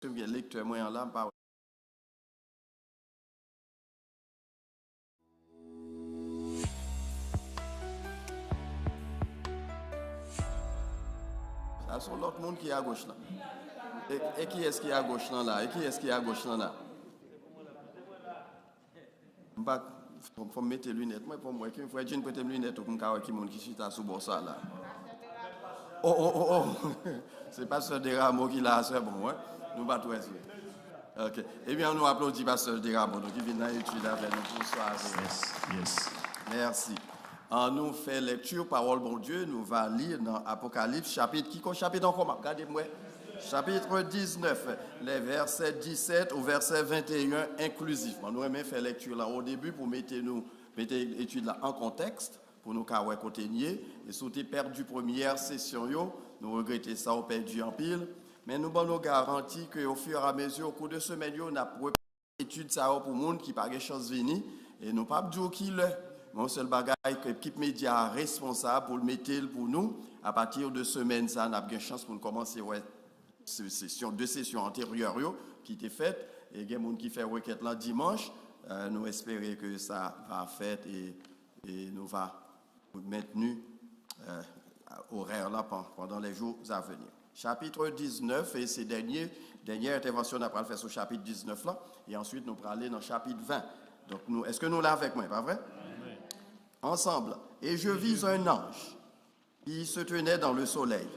Je suis lecteur moyen là, pas. Ça sont l'autre monde qui est à gauche là. Et qui est-ce qui est à gauche là? Et qui est-ce qui est à gauche là? Il faut mettre les lunettes. Moi, pour moi, il faut que je les lunettes pour me qui suis sous ça là. Oh. C'est pas ce Déramo qui l'a, c'est bon, hein? Nous pas tout essayer. Ok. Eh bien, nous applaudissons Pasteur Déramo, qui vient dans l'étude avec nous pour ça. Yes. Merci. En nous fait lecture, parole bon Dieu, nous va lire dans Apocalypse, chapitre encore, regardez-moi. Chapitre 19, les versets 17 au verset 21 inclusivement. Nous aimons faire lecture là au début pour mettre l'étude là en contexte, pour nous carrer côté nier. Et si vous avez perdu première session, nous regrettons ça, on perdu en pile. Mais nous avons garanti qu'au fur et à mesure, au cours de semaine, nous avons étude ça pour les gens qui n'ont pas de chance de venir. Et nous ne pouvons pas dire qui l'est. Mon seul bagage que l'équipe média responsable pour le mettre pour nous, à partir de semaine, ça, nous avons une chance pour nous commencer deux sessions antérieures qui étaient faites. Et il y a des gens qui font requête là dimanche. Nous espérons que ça va faire et nous va maintenir horaire là pendant les jours à venir. Chapitre 19 et ces dernières interventions, on va faire sur chapitre 19 là. Et ensuite, nous allons aller dans le chapitre 20. Donc, est-ce que nous l'avons avec moi, pas vrai? Amen. Ensemble. Et je vis un ange qui se tenait dans le soleil.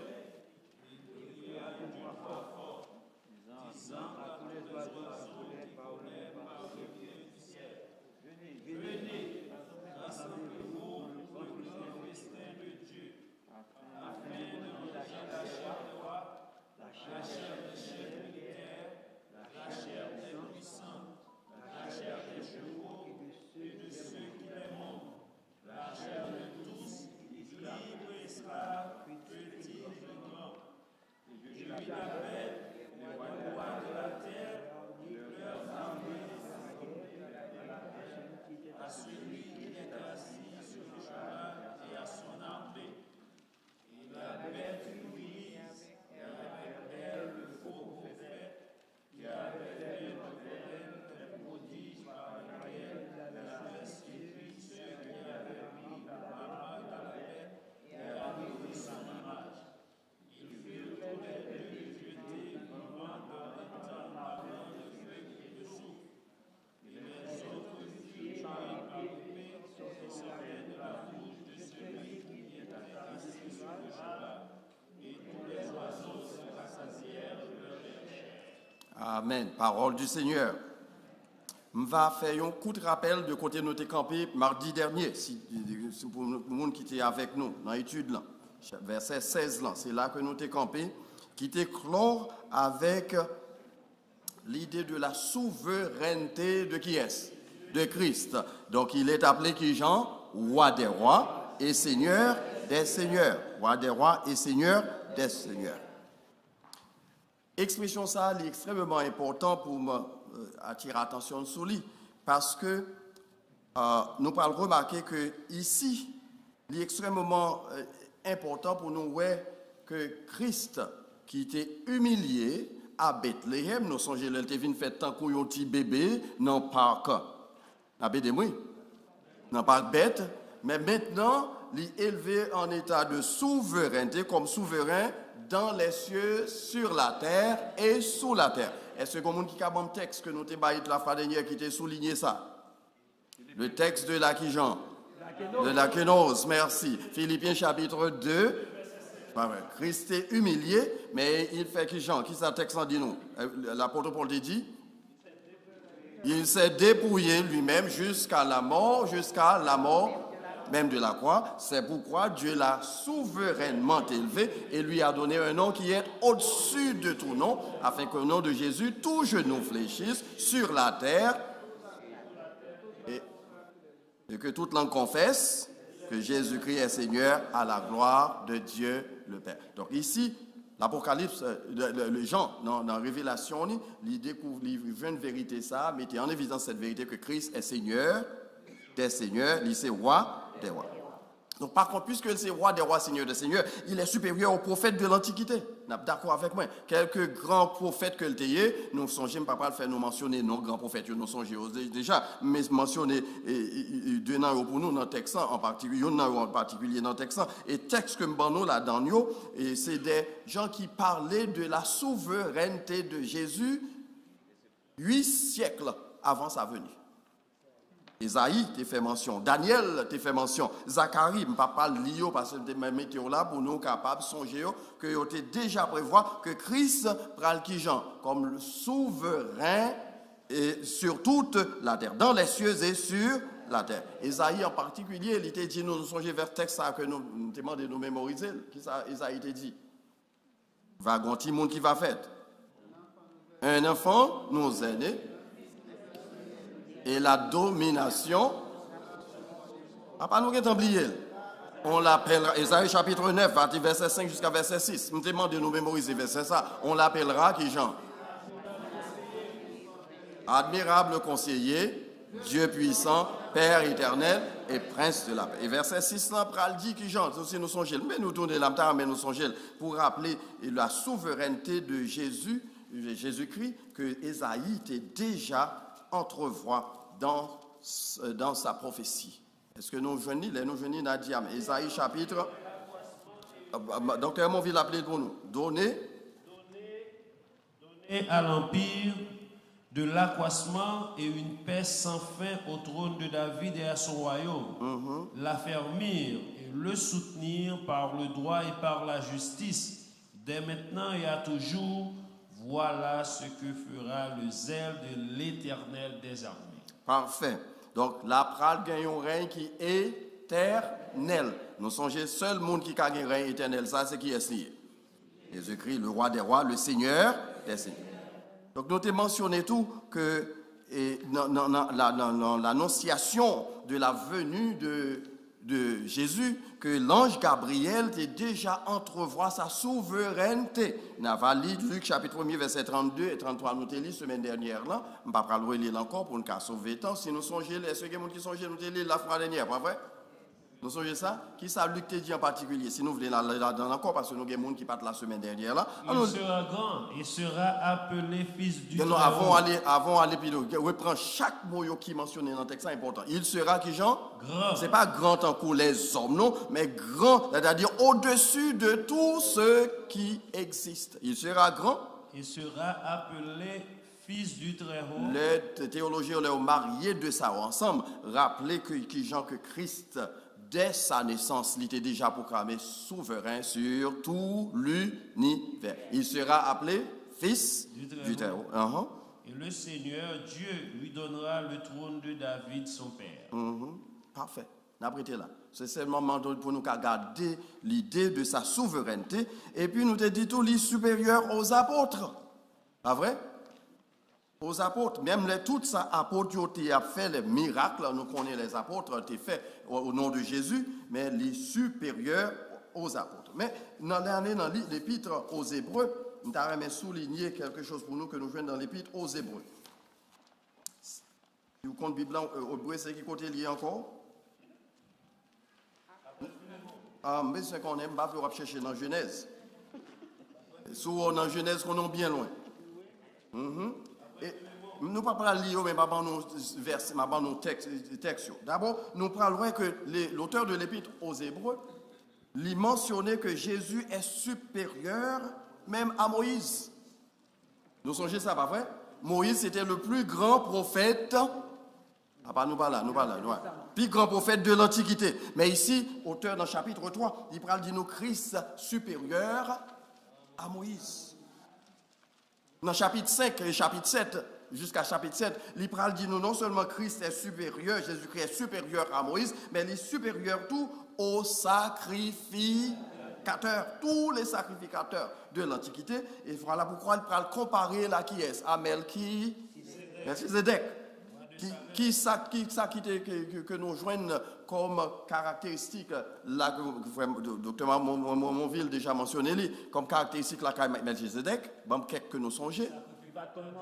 Amen. Parole du Seigneur. On va faire un coup de rappel de côté de notre campé mardi dernier, pour le monde qui était avec nous dans l'étude là. Verset 16 là, c'est là que nous t'es campé, qui était clos avec l'idée de la souveraineté de qui est-ce? De Christ. Donc il est appelé qui Jean? Roi des rois et Seigneur des seigneurs. Roi des rois et Seigneur des seigneurs. Expression ça est extrêmement important pour attirer l'attention sur lui parce que nous pouvons remarquer que ici, il est extrêmement important pour nous voir que Christ qui était humilié à Bethléem, nous songeons qu'il était venu faire tant qu'on un petit bébé dans le parc. La bête de moi, dans le parc bête, mais maintenant, il est élevé en état de souveraineté comme souverain dans les cieux, sur la terre et sous la terre. Est-ce que quelqu'un qui a un texte que nous avons la fois dernière qui t'a souligné ça? Le texte de la Jean? De la Kénose, merci. Philippiens chapitre 2. Christ est humilié, mais il fait qui Jean? Qui ça texte en dit nous? L'apôtre Paul dit? Il s'est dépouillé lui-même jusqu'à la mort même de la croix. C'est pourquoi Dieu l'a souverainement élevé et lui a donné un nom qui est au-dessus de tout nom, afin qu'au nom de Jésus, tout genou fléchisse sur la terre et que toute langue confesse que Jésus-Christ est Seigneur à la gloire de Dieu le Père. Donc ici, l'Apocalypse, le Jean, dans la Révélation, il découvre, il veut une vérité, ça, mettez en évidence cette vérité que Christ est Seigneur des seigneurs, il est roi des rois. Donc par contre, puisque il est roi des rois, seigneur des seigneurs, il est supérieur aux prophètes de l'Antiquité. d'accord avec moi. Quelques grands prophètes que le tayé, nous songeons pas faire nous mentionner nos grands prophètes, nous songeons déjà, mais mentionner deux noms pour nous dans le texte en particulier, en particulier dans le texte. Et texte que nous là-dedans, c'est des gens qui parlaient de la souveraineté de Jésus 8 siècles avant sa venue. Isaïe t'a fait mention, Daniel t'a fait mention, Zacharie, je ne vais pas lire parce que je mettre là pour nous capables de songer que vous avez déjà prévu que Christ pral qui Jean comme le souverain et sur toute la terre, dans les cieux et sur la terre. Isaïe en particulier, il t'a dit, nous songez vers le texte que nous demandons de nous mémoriser, qui ça Isaïe t'a dit. Va un petit monde qui va faire. Un enfant nous est né. Et la domination, pas nous qui oublié. On l'appellera, Isaïe chapitre 9, verset 5 jusqu'à verset 6. Je me demande de nous mémoriser verset ça. On l'appellera qui Jean? Admirable conseiller, Dieu puissant, Père éternel et prince de la paix. Et verset 6, là, pral dit qui Jean? Aussi nous songez, mais nous tournons la mais nous songez pour rappeler la souveraineté de Jésus-Christ que Isaïe était déjà entrevoit dans sa prophétie. Est-ce que nous joignons Nadia, Isaïe chapitre, docteur Monville l'appelé pour nous, donner à l'empire de l'accroissement et une paix sans fin au trône de David et à son royaume, l'affermir et le soutenir par le droit et par la justice, dès maintenant et à toujours. Voilà ce que fera le zèle de l'Éternel des armées. Parfait. Donc, la pral gagne un règne qui est éternel. Nous songez, seul monde qui a un règne éternel, ça c'est qui est signé. Jésus-Christ, le roi des rois, le Seigneur des seigneurs. Donc, nous avons mentionné tout que dans l'annonciation de la venue de Jésus, que l'ange Gabriel était déjà entrevoit sa souveraineté. Nous avons lu Luc chapitre 1 verset 32 et 33, nous avons lu semaine dernière là. Je ne vais pas le lire encore pour nous sauver le temps. Si nous songeons, est-ce que les gens qui songent, nous avons lu la fois dernière, pas vrai? Nous songez ça? Qui ça Luc te dit en particulier? Si nous voulons là-dedans encore, parce que nous avons des gens qui partent la semaine dernière là. Il sera grand et sera appelé fils du Très-Haut. Avant d'aller, puis nous reprend chaque mot qui est mentionné dans le texte, c'est important. Il sera qui, Jean? Grand. Ce n'est pas grand en coup les hommes, non, mais grand, c'est-à-dire au-dessus de tout ce qui existe. Il sera grand. Il sera appelé fils du Très-Haut. Les théologiens ont marié de ça ensemble. Rappelez que Jean, que Christ, dès sa naissance, il était déjà proclamé souverain sur tout l'univers. Il sera appelé fils du Très-Haut. Et le Seigneur Dieu lui donnera le trône de David, son père. Parfait. N'apprêtez là. C'est seulement pour nous garder l'idée de sa souveraineté. Et puis nous te dit tout, il est supérieur aux apôtres. Pas vrai? Aux apôtres, même toutes ces apôtres qui ont fait les miracles, nous connaissons les apôtres, ont fait au nom de Jésus, mais les supérieurs aux apôtres. Mais dans l'épître aux Hébreux, nous avons souligné quelque chose pour nous que nous jouons dans l'épître aux Hébreux. Si vous comptez Bible aux Hébreux, c'est qui côté lié encore? Mais ce qu'on aime, on va chercher dans Genèse. Souvent dans Genèse, on est bien loin. Et nous ne pouvons pas lire, mais pas nos versets, pas nos textes. D'abord, nous parlons que l'auteur de l'épître aux Hébreux lui mentionnait que Jésus est supérieur même à Moïse. Nous songez ça, pas vrai? Moïse était le plus grand prophète. Nous parlons là. Plus grand prophète de l'Antiquité. Mais ici, auteur dans le chapitre 3, il parle de Christ supérieur à Moïse. Dans chapitre 5 et chapitre 7, jusqu'à chapitre 7, l'Ipral dit nous non seulement Christ est supérieur, Jésus-Christ est supérieur à Moïse, mais il est supérieur tout aux sacrificateurs, tous les sacrificateurs de l'Antiquité. Et voilà pourquoi il parle comparer là qui est à Melchizedek. Qui que nous joignons comme caractéristique, docteur Monville déjà mentionné, comme caractéristique la Melchizedek, quelques que nous songeons.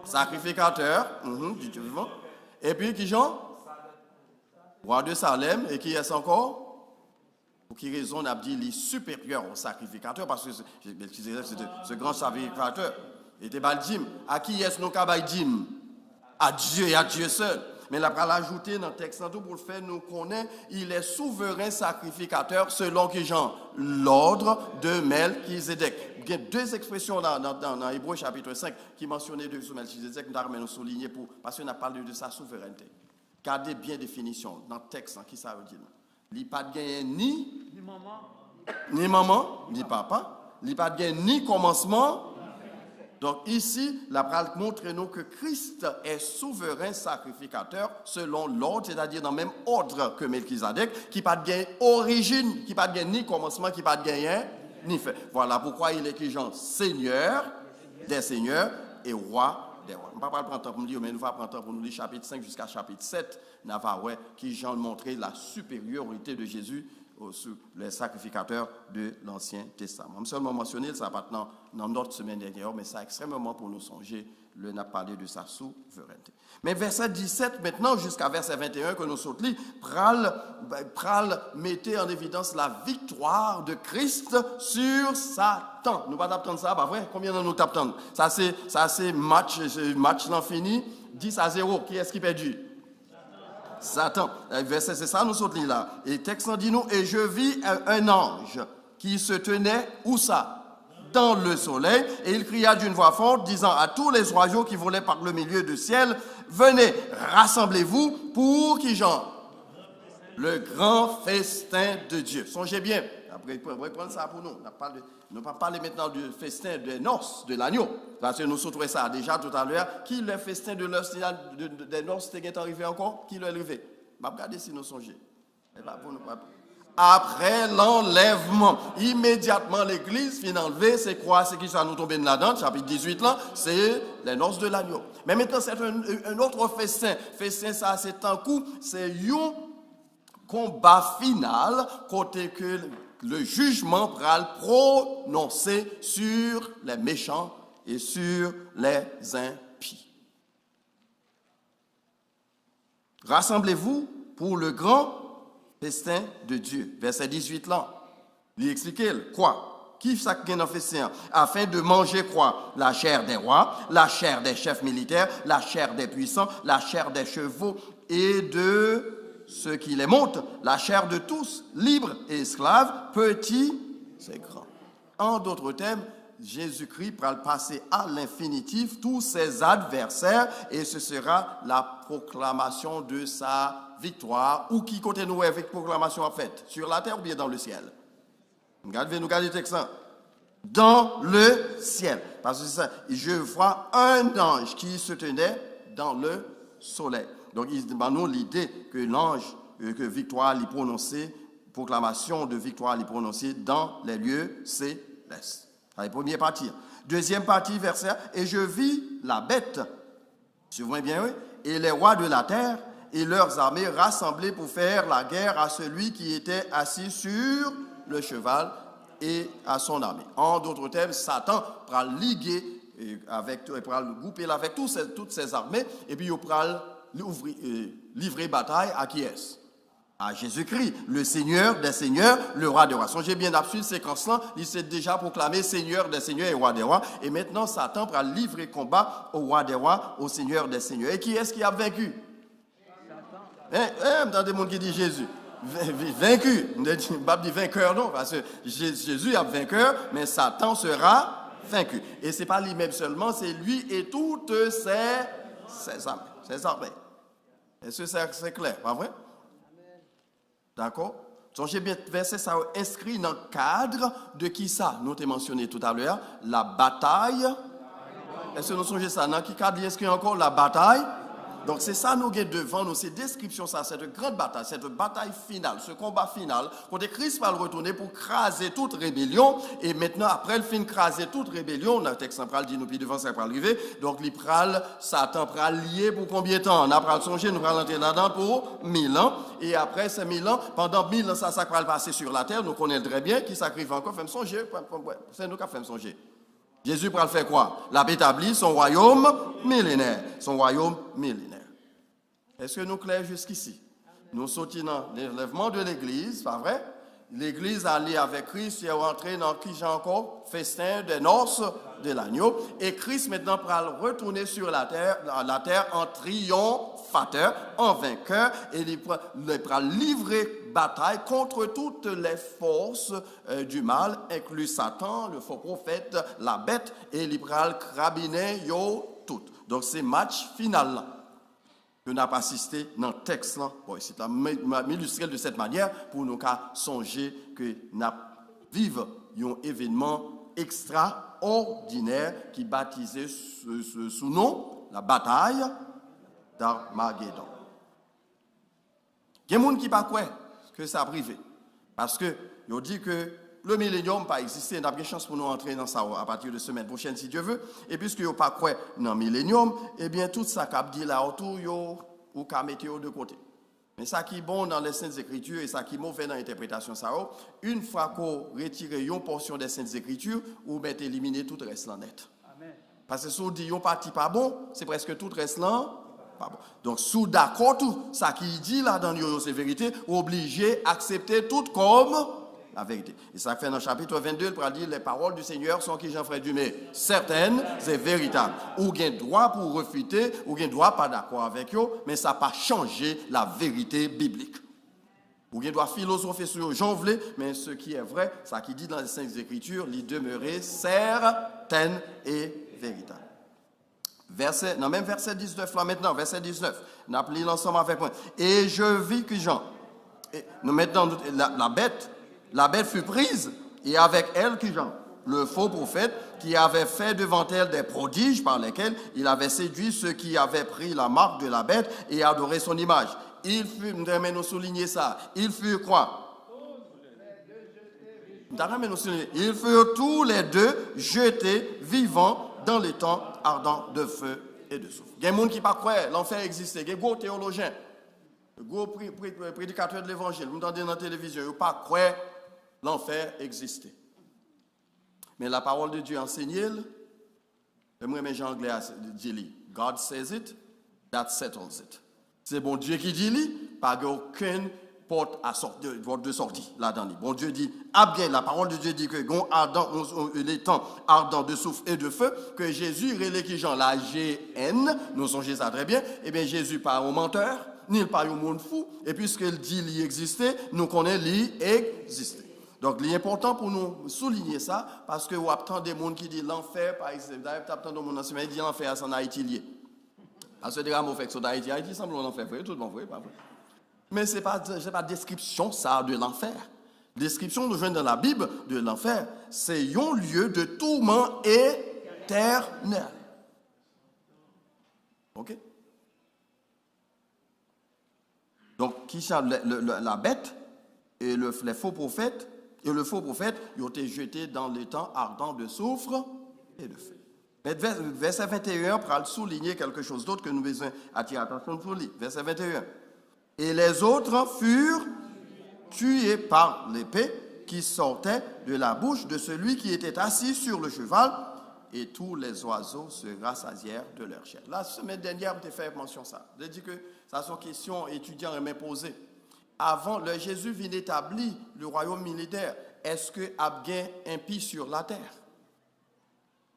Sacrificateur, et puis qui Jean? Roi de Salem, et qui est encore? Pour qui raison on a dit il est supérieur au sacrificateur, parce que ce grand sacrificateur était Baldim. À qui est-ce nous Baldim? À Dieu et à Dieu seul. Mais là, pour l'ajouter dans le texte, pour le faire, nous connaissons, il est souverain sacrificateur selon qui Jean, l'ordre de Melchizedek. Il y a deux expressions dans Hébreux chapitre 5 qui mentionnaient de Melchizedek, nous souligner parce qu'on a parlé de sa souveraineté. Gardez bien définition dans le texte, qui ça veut dire. Il n'y a pas de gain ni maman, ni papa. Il n'y a pas de gain ni commencement. Donc ici, la parole montre nous que Christ est souverain sacrificateur selon l'ordre, c'est-à-dire dans le même ordre que Melchizedek, qui n'a pas de gain origine, qui n'a pas de gain ni commencement, qui n'a pas de gain ni fait. Voilà pourquoi il est qui Jean, Seigneur des seigneurs et roi des rois. On ne va pas prendre temps pour nous dire, mais nous allons prendre temps pour nous lire chapitre 5 jusqu'à chapitre 7, qui Jean montrait la supériorité de Jésus sur les sacrificateurs de l'Ancien Testament. Je seulement mentionné ça maintenant dans notre semaine dernière, mais ça extrêmement pour nous songer, n'a parlé de sa souveraineté. Mais verset 17 maintenant jusqu'à verset 21 que nous sautons, pral mettait en évidence la victoire de Christ sur Satan. Nous ne pas attendre ça, pas vrai? Combien de nous t'attendons? Ça c'est match l'en fini, 10-0. Qui est-ce qui perdu? Satan. Verset, c'est ça, nous sommes là. Et le texte dit nous, et je vis un ange qui se tenait, où ça? Dans le soleil, et il cria d'une voix forte, disant à tous les oiseaux qui volaient par le milieu du ciel, venez, rassemblez-vous pour qui, Jean? Le grand festin de Dieu. Songez bien, après, on va prendre ça pour nous. On ne va pas parler maintenant du festin des noces, de l'agneau. Parce que nous souhaitons ça déjà tout à l'heure. Qui le festin des noces est arrivé encore? Qui l'a arrivé? Je vais regarder si nous songeons. Après l'enlèvement, immédiatement l'église finit enlevée, c'est quoi? C'est qui ça nous tombe là-dedans, chapitre 18 là, c'est les noces de l'agneau. Mais maintenant c'est un autre festin. Festin ça c'est un coup, c'est un combat final côté que le jugement pral prononcé sur les méchants et sur les impies. Rassemblez-vous pour le grand festin de Dieu. Verset 18 là. Il explique quoi? Qui ça qui est festin? Afin de manger quoi? La chair des rois, la chair des chefs militaires, la chair des puissants, la chair des chevaux et de ceux qui les montent, la chair de tous, libres et esclaves, petits et grands. En d'autres termes, Jésus-Christ va passer à l'infinitif tous ses adversaires et ce sera la proclamation de sa victoire. Ou qui côté nous avec proclamation en fait? Sur la terre ou bien dans le ciel? Nous gardez le texte. Dans le ciel. Parce que c'est ça, je vois un ange qui se tenait dans le soleil. Donc, il nous l'idée que l'ange, que victoire l'y prononcée, proclamation de victoire l'y prononcée dans les lieux célestes. Allez, première partie. Deuxième partie, verset, et je vis la bête, suivez bien, oui, et les rois de la terre et leurs armées rassemblés pour faire la guerre à celui qui était assis sur le cheval et à son armée. En d'autres termes, Satan va liguer avec, va grouper avec toutes ses armées, et puis il va livrer bataille à qui est-ce? À Jésus-Christ, le Seigneur des seigneurs, le roi des rois. Songez bien à cette séquence-là, il s'est déjà proclamé Seigneur des seigneurs et roi des rois. Et maintenant, Satan va livrer combat au roi des rois, au Seigneur des seigneurs. Et qui est-ce qui a vaincu? Satan. Dans des gens qui disent Jésus. Vaincu. On ne dit pas vainqueur, non, parce que Jésus est vainqueur, mais Satan sera vaincu. Et ce n'est pas lui-même seulement, c'est lui et toutes ses armées. Est-ce que c'est clair, pas vrai? D'accord? Songez bien, verset ça inscrit dans le cadre de qui ça? Nous t'ai mentionné tout à l'heure, la bataille. Est-ce que nous songez ça? Dans quel cadre il inscrit encore la bataille? Donc c'est ça nous avons devant nous, ces descriptions, ça, cette grande bataille, cette bataille finale, ce combat final, quand Christ va le retourner pour craser toute rébellion, et maintenant, après le fin craser toute rébellion, le texte central dit nous, puis devant ça va arriver, donc Satan va lier pour combien de temps? On a pral songer, nous allons entrer là-dedans pour 1000 ans, et après ces 1000 ans, pendant 1000 ans, ça va le passer sur la terre, nous connaissons très bien, qui s'arrive encore, fait me songer, c'est nous qui fait me songer. Jésus va le faire quoi? Il a établi son royaume millénaire. Son royaume millénaire. Est-ce que nous clairs jusqu'ici? Nous sortons dans l'enlèvement de l'Église, pas vrai? l'Église allée avec Christ est rentrée dans qui j'ai encore festin des noces de l'agneau. Et Christ maintenant va retourner sur la terre en triomphateur, en vainqueur, et il va livrer bataille contre toutes les forces du mal, inclus Satan, le faux prophète, la bête, et il va crabiner yo tout. Donc c'est match final là. Que n'a pas assisté dans le texte là. Bon, c'est illustré de cette manière pour nous songer que nous vivons un événement extraordinaire qui baptisé sous nom la bataille d'Armageddon. Il y a des gens qui ne pas croire que ça a privé. Parce que ils dit que le millénium n'a pas existé. On a bien chance pour nous entrer dans ça à partir de la semaine prochaine, si Dieu veut. Et puisque vous n'avez pas croire dans le millénium, eh bien, tout ça qu'a dit là autour, vous qu'à mettre de côté. Mais ça qui est bon dans les Saintes Écritures et ça qui est mauvais dans l'interprétation, ça, une fois qu'on retire une portion des Saintes Écritures, vous mettez éliminer tout le reste là net. Amen. Parce que si vous dites une partie pas bon, c'est presque tout le reste là. Pas bon. Donc, sous d'accord tout, ça qui dit là dans ces vérités, obligé d'accepter tout comme la vérité. Et ça fait dans le chapitre 22, il dire les paroles du Seigneur sont qui Jean-Frère Dumais, certaines et véritables. Ou bien droit pour refuter, ou bien droit pas d'accord avec eux, mais ça n'a pas changé la vérité biblique. Ou bien doit philosopher sur Jean Vlé, mais ce qui est vrai, ça qui dit dans les Saintes Écritures, l'y demeurer certaines et véritables. Même verset 19 là maintenant, verset 19, nous appelons l'ensemble avec moi. Et je vis que Jean, nous mettons la bête fut prise, et avec elle qui Jean, le faux prophète, qui avait fait devant elle des prodiges par lesquels il avait séduit ceux qui avaient pris la marque de la bête et adoré son image. Il fut, nous souligner ça, il fut quoi? Ils furent tous les deux jetés vivants dans les temps ardents de feu et de souffle. Il y a des gens qui ne croient pas l'enfer existe. Il y a des gros théologiens, des gros prédicateurs de l'évangile, vous entendez dans la télévision, ils ne croient pas l'enfer existe. Mais la parole de Dieu enseigne, moi, Jean anglais dit, God says it, that settles it. C'est bon Dieu qui dit, pas aucune porte de sortie là-dedans. Bon Dieu dit, la parole de Dieu dit que les temps ardents de souffle et de feu, que Jésus relève qui Jean la GN, nous songez ça très bien, et bien Jésus pas un menteur, ni pas un monde fou, et puisqu'il dit qu'il existait, nous connaissons qu'il existait. Donc, il est important pour nous souligner ça, parce que vous avez des gens qui disent l'enfer, par exemple, vous avez des gens qui disent l'enfer, c'est en Haïti lié. Parce que des gens qui sont d'Haïti, Haïti semble l'enfer, tout le monde vrai, pas vrai. Mais ce n'est pas description ça de l'enfer. Description nous joignent dans la Bible de l'enfer, c'est un lieu de tourment éternel. OK? Donc, qui ça, la bête et les faux prophètes, et le faux prophète, ils ont été jetés dans les temps ardents de soufre et de feu. Mais verset 21, pour souligner quelque chose d'autre que nous besoin attirer attention sur lui. Verset 21. Et les autres furent tués par l'épée qui sortait de la bouche de celui qui était assis sur le cheval, et tous les oiseaux se rassasièrent de leur chair. La semaine dernière, je t'ai fait mention ça. Je dis que ça sont questions étudiants et posées. Avant, le Jésus vient établir le royaume militaire. Est-ce que Abgain impie sur la terre?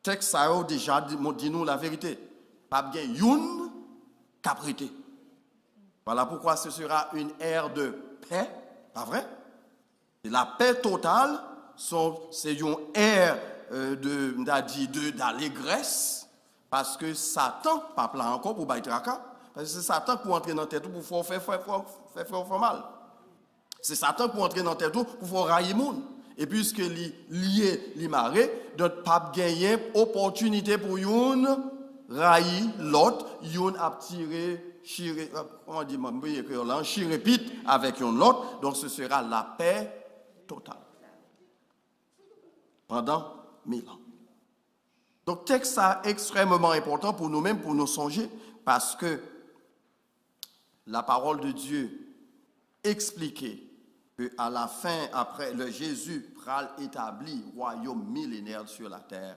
Texte ça a déjà dit nous la vérité. Abgain youn caprité. Voilà pourquoi ce sera une ère de paix, pas vrai? Et la paix totale, c'est une ère d'allégresse, parce que Satan, pas plein encore pour battre tracas, parce que c'est Satan pour entrer dans la tête pour faire mal. C'est Satan pour entrer dans la tête pour faire railler le monde. Et puisque lié, li maré, donc pas gagner opportunité pour une railler l'autre, une a tiré, comment dire, chirépite avec une autre, donc ce sera la paix totale. Pendant 1000 ans. Donc, texte ça extrêmement important pour nous-mêmes, pour nous songer, parce que la parole de Dieu expliquait qu'à la fin, après le Jésus pral établi royaume millénaire sur la terre,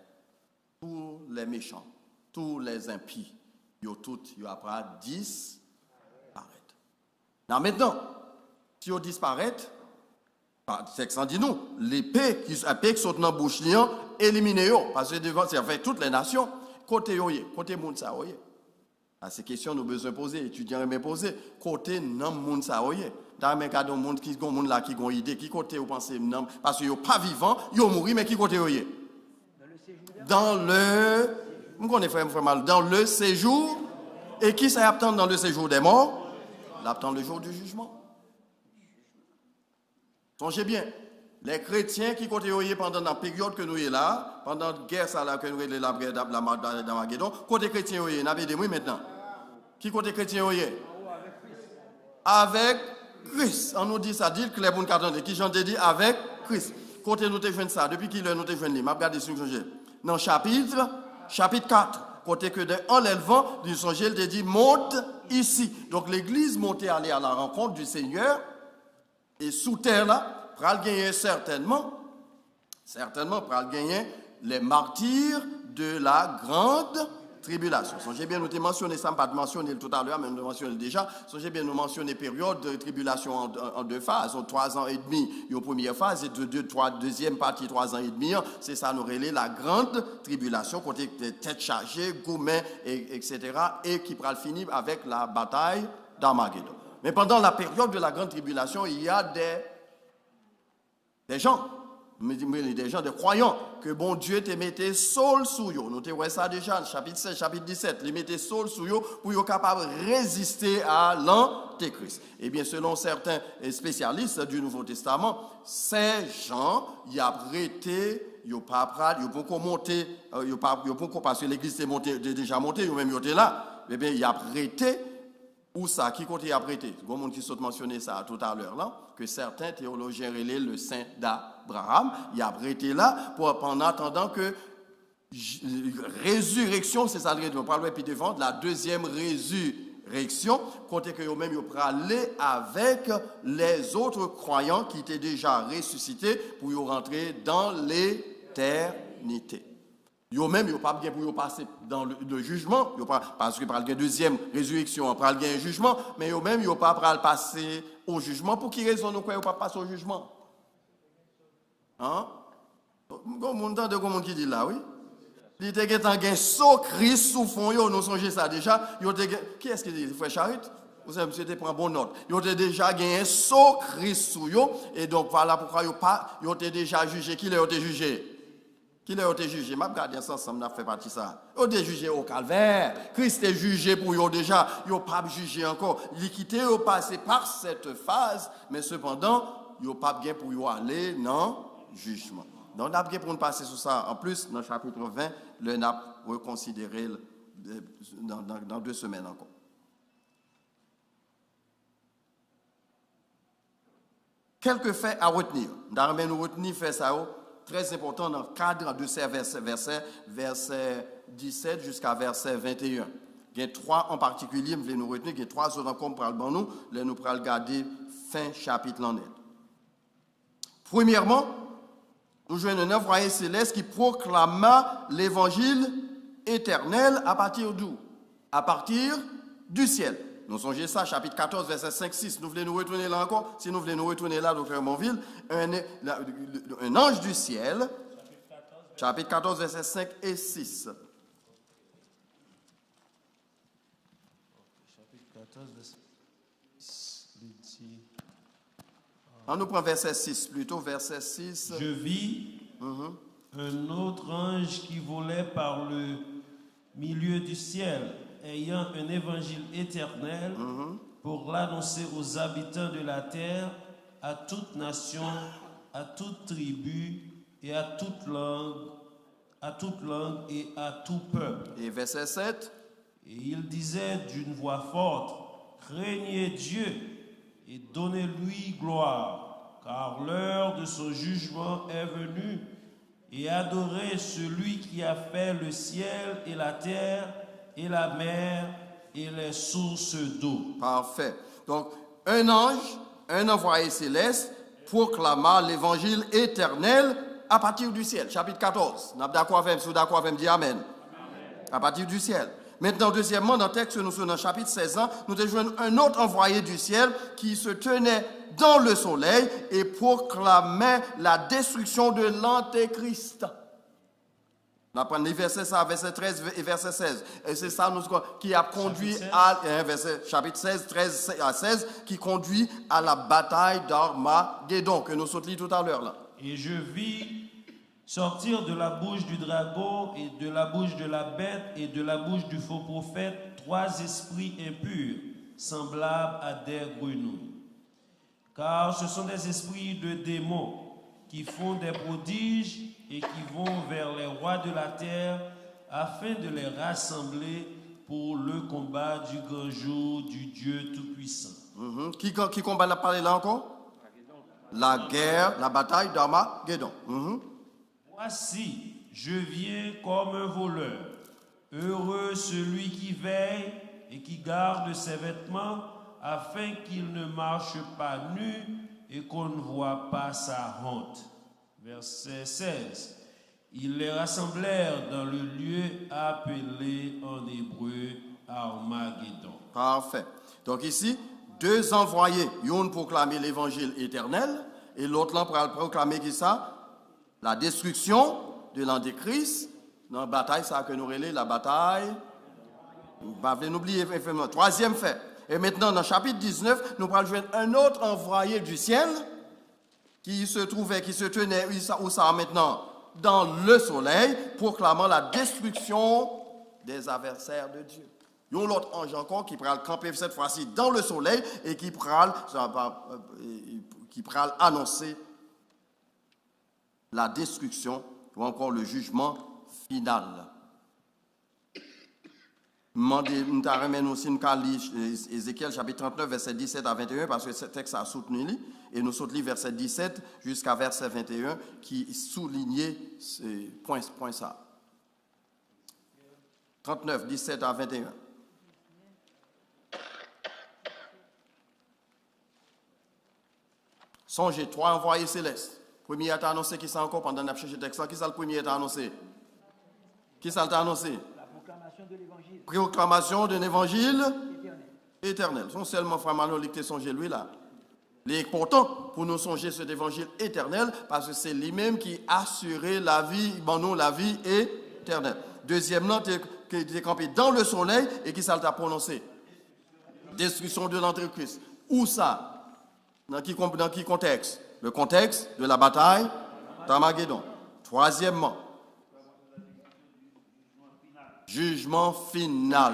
tous les méchants, tous les impies, ils après disparaître. Maintenant, si ils disparaissent, texte dit nous, l'épée qui saute dans la bouche, éliminez-yo. Parce que devant, c'est avec toutes les nations, côté yoye, côté moun sa yoye. À ces questions, nous avons besoin de poser, étudiants aiment poser, côté non moun sa yoye. Dans le cas de monde qui ont là qui ont idée, qui côté vous pensez non, parce que yo pas vivant, yo mourir mais qui côté yoye. Dans le, dans le séjour, et qui ça attend dans le séjour des morts? L'attend le jour du jugement. Songez bien, les chrétiens qui côté pendant la période que nous sommes là, pendant la guerre ça là que nous sommes là d'Armageddon, côté chrétien nous n'avez des maintenant. Qui côté chrétien avec Christ. On nous dit ça, dit clair pour nous attendre. Qui j'en dit avec Christ. Côté nous te joindre ça, depuis qu'il nous te joindre, m'a regardé sur changer. Dans chapitre 4. Côté que en l'élevant, du songe, il te dit monte ici. Donc l'église montait aller à la rencontre du Seigneur. Et sous terre là, pral gagner certainement, pral gagner les martyrs de la grande tribulation. Songez bien, nous avons mentionné ça, pas de mentionner tout à l'heure, mais nous mentionné déjà. Songez bien, nous mentionné période de tribulation en deux phases, en 3 ans et demi, en première phase, et deuxième partie, 3 ans et demi, c'est ça, nous relève la grande tribulation, côté tête chargée, gourmet, etc., et qui pral finir avec la bataille d'Armageddon. Mais pendant la période de la grande tribulation, il y a des gens, des croyants, que bon Dieu te mettait sol sous eux. Nous te voyons ça déjà, chapitre 16, chapitre 17. Il mettait sol sous eux pour être capable de résister à l'Antéchrist. Et bien, selon certains spécialistes du Nouveau Testament, ces gens, ils ont prêté, ils n'ont pas monté, parce que l'église est déjà montée, ils ont même été là. Eh bien, ils ont prêté. Où ça, qui côté a prêté? Il y a un monde qui saute mentionner ça tout à l'heure, là, que certains théologiens relaient le saint d'Abraham. Il a prêté là en attendant que résurrection, c'est ça, on parle puis devant la deuxième résurrection, côté que eux-mêmes ils aller avec les autres croyants qui étaient déjà ressuscités pour y rentrer dans l'éternité. Yo même yo pas bien pour passer dans le jugement, parce que par la deuxième résurrection, par le jugement, mais yo même yo pas pour passer au jugement. Pour qui raison nous croyons pas passer au jugement? Hein? Comment on qui dit là, oui? Il était un so Christ sous fond, yo nous songez ça déjà, qui est-ce qui dit frère Charit? Vous savez monsieur prend bonne note. Yo était déjà gagné so Christ sous yo et donc voilà pourquoi yo était déjà jugé, qui l'a été jugé? Qui l'a été jugé? Je vais regarder ça ensemble, on a fait partie de ça. Ils ont été jugés au calvaire. Christ est jugé pour eux déjà. Ils n'ont pas jugé encore. L'équité est passé par cette phase, mais cependant, ils n'ont pas bien pour eux aller dans le jugement. Donc, on a bien pour nous passer sur ça. En plus, dans le chapitre 20, le NAP reconsidéré dans 2 semaines encore. Quelques faits à retenir. Nous retenir fait ça. Très important dans le cadre de ces verset 17 jusqu'à verset 21. Il y a 3 en particulier, je vais nous retenir, il y a 3 autres encore pour nous, nous pourrons regarder fin chapitre en net. Premièrement, nous jouons un envoyé céleste qui proclama l'évangile éternel à partir d'où? À partir du ciel. Nous songez ça, chapitre 14, verset 5-6. Nous voulons nous retourner là encore. Si nous voulons nous retourner là, docteur Monville, un ange du ciel, chapitre 14, verset 5 et 6. Chapitre 14, verset 6. On nous prend verset 6 plutôt, verset 6. Je vis un autre ange qui volait par le milieu du ciel, ayant un évangile éternel pour l'annoncer aux habitants de la terre, à toute nation, à toute tribu et à toute langue et à tout peuple. Et verset 7. Et il disait d'une voix forte, craignez Dieu et donnez-lui gloire, car l'heure de son jugement est venue, et adorez celui qui a fait le ciel et la terre et la mer et les sources d'eau. Parfait. Donc, un ange, un envoyé céleste, proclama l'évangile éternel à partir du ciel. Chapitre 14. Nous sommes d'accord avec dit Amen. À partir du ciel. Maintenant, deuxièmement, dans le texte, nous sommes dans le chapitre 16, nous avons un autre envoyé du ciel qui se tenait dans le soleil et proclamait la destruction de l'Antéchrist. On apprend les versets, ça, verset 13 et verset 16. Et c'est ça qui a conduit à, chapitre 16, 13 à 16, qui conduit à la bataille d'Armageddon, que nous sommes lus tout à l'heure là. Et je vis sortir de la bouche du dragon et de la bouche de la bête et de la bouche du faux prophète 3 esprits impurs, semblables à des grenouilles. Car ce sont des esprits de démons qui font des prodiges et qui vont vers les rois de la terre afin de les rassembler pour le combat du grand jour du Dieu Tout-Puissant. Qui combat la parole là encore? La guerre, la bataille d'Armageddon. Voici, je viens comme un voleur. Heureux celui qui veille et qui garde ses vêtements afin qu'il ne marche pas nu et qu'on ne voit pas sa honte. Verset 16. Ils les rassemblèrent dans le lieu appelé en hébreu Armageddon. Parfait. Donc ici, 2 envoyés, une pour proclamer l'évangile éternel et l'autre là pour proclamer qui ça? La destruction de l'Antéchrist dans la bataille, ça que nous relève la bataille. N'oubliez pas, 3e fait. Et maintenant, dans le chapitre 19, nous allons joindre un autre envoyé du ciel qui se tenait, où ça maintenant, dans le soleil, proclamant la destruction des adversaires de Dieu. Il y a l'autre ange encore qui pourra camper cette fois-ci dans le soleil et qui pourra annoncer la destruction ou encore le jugement final. Nous avons aussi Ézéchiel chapitre 39, verset 17 à 21, parce que ce texte a soutenu, et nous sommes verset 17 jusqu'à verset 21, qui soulignait ce point ça. 39, 17 à 21. Songez, 3 envoyés célestes. Premier a annoncé qui ça encore pendant qu'on a cherché le texte. Qui ça le premier a annoncé? Qui ça l'a annoncé? La proclamation de l'évangile. Proclamation d'un évangile éternel. Son seulement frère Manon qui songé lui là. Il est important pour nous songer cet évangile éternel parce que c'est lui-même qui assurait la vie, nous la vie éternelle. Deuxièmement, qui est campé dans le soleil et qui ça l'a prononcé? Destruction de l'Antéchrist. Où ça? Dans qui contexte? Le contexte de la bataille d'Armageddon. Troisièmement, jugement final.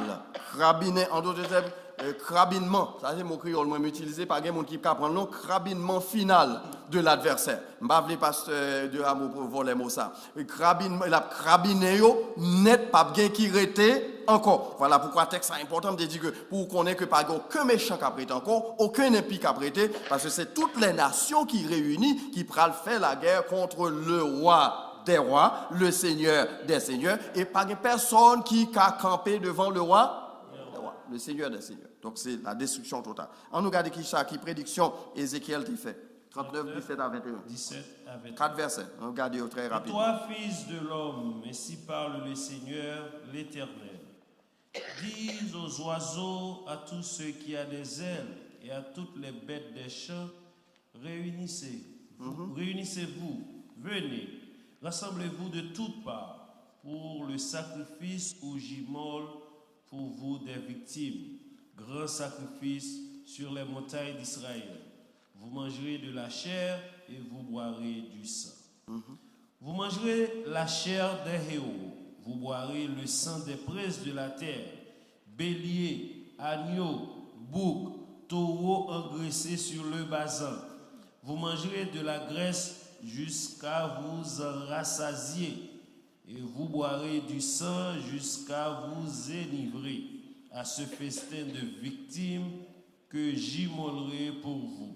Crabinet, en d'autres termes, crabinement. Ça, c'est mon créole, moi, utilisé par quelqu'un qui prend le nom, crabinement final de l'adversaire. Je ne vais pas pasteur de amour pour voler mot ça. La crabiné, net, pas bien qui rete encore. Voilà pourquoi le texte est important de dire que pour qu'on ait que pas aucun méchant qui a prêté encore, aucun impie qui a prêté, parce que c'est toutes les nations qui réunissent, qui prennent faire la guerre contre le roi des rois, le Seigneur des seigneurs, et pas de personne qui a campé devant le roi, le Seigneur des seigneurs. Donc c'est la destruction totale. On nous regarde qui prédiction Ézéchiel qui fait. 39, 17 à 21. 17 à 21. 4 versets. On regarde très rapidement. Toi, fils de l'homme, ainsi parle le Seigneur, l'Éternel. Dis aux oiseaux, à tous ceux qui ont des ailes et à toutes les bêtes des champs, réunissez-vous, venez, rassemblez-vous de toutes parts pour le sacrifice où j'immole pour vous des victimes, grand sacrifice sur les montagnes d'Israël. Vous mangerez de la chair et vous boirez du sang. Vous mangerez la chair des héros, vous boirez le sang des princes de la terre, béliers, agneaux, boucs, taureaux engraissés sur le basan. Vous mangerez de la graisse jusqu'à vous en rassasier, et vous boirez du sang jusqu'à vous enivrer à ce festin de victimes que j'immolerai pour vous.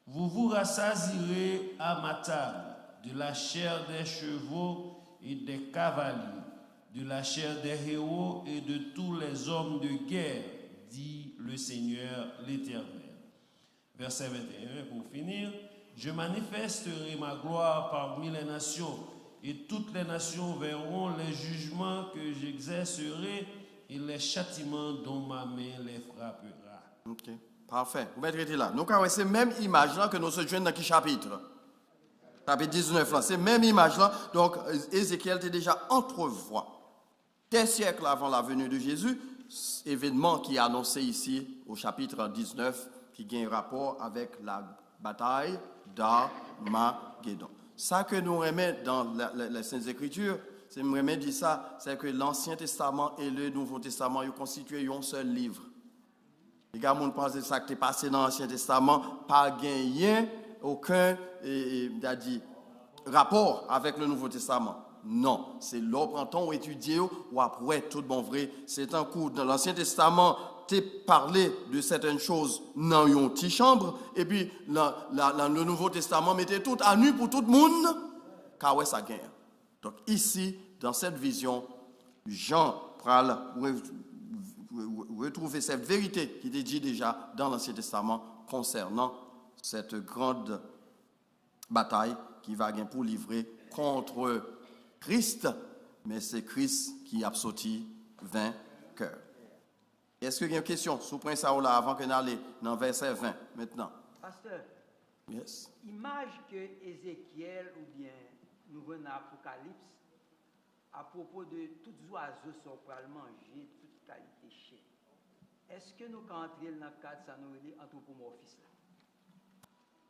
Vous vous rassasierez à ma table de la chair des chevaux et des cavaliers, de la chair des héros et de tous les hommes de guerre, dit le Seigneur l'Éternel. Verset 21, pour finir. Je manifesterai ma gloire parmi les nations, et toutes les nations verront les jugements que j'exercerai et les châtiments dont ma main les frappera. Okay. Parfait. Vous mettrez là. Nous avons ces mêmes images-là que nous se joignent dans quel chapitre? Chapitre 19, là. Ces mêmes images-là. Donc, Ézéchiel était déjà entrevoit. Des siècles avant la venue de Jésus, événement qui est annoncé ici au chapitre 19, qui a un rapport avec la bataille d'Armageddon. Ça que nous remettons dans les Saintes Écritures, c'est nous remettons dire ça, c'est que l'Ancien Testament et le Nouveau Testament ils constituent un seul livre. Les gars, on pense que ça qui est passé dans l'Ancien Testament, pas gagné aucun rapport avec le Nouveau Testament. Non, c'est l'autre en temps où étudier ou après tout bon vrai. C'est un coup dans l'Ancien Testament, tu parlé de certaines choses dans une petite chambre, et puis le Nouveau Testament mettait tout à nu pour tout le monde, car ouais, ça gagne. Donc ici, dans cette vision, Jean pral retrouver cette vérité qui était dit déjà dans l'Ancien Testament concernant cette grande bataille qui va gagner pour livrer contre Christ, mais c'est Christ qui a sorti vainqueur. Est-ce qu'il y a une question sur Prince Saoula avant que nous allions dans verset 20 maintenant? Pasteur, Yes. image que Ézéchiel ou bien nous venons à Apocalypse à propos de tous les oiseaux sont pour manger, toute qualité chère. Est-ce que nous, quand entrer dans le cadre, ça nous dit anthropomorphisme?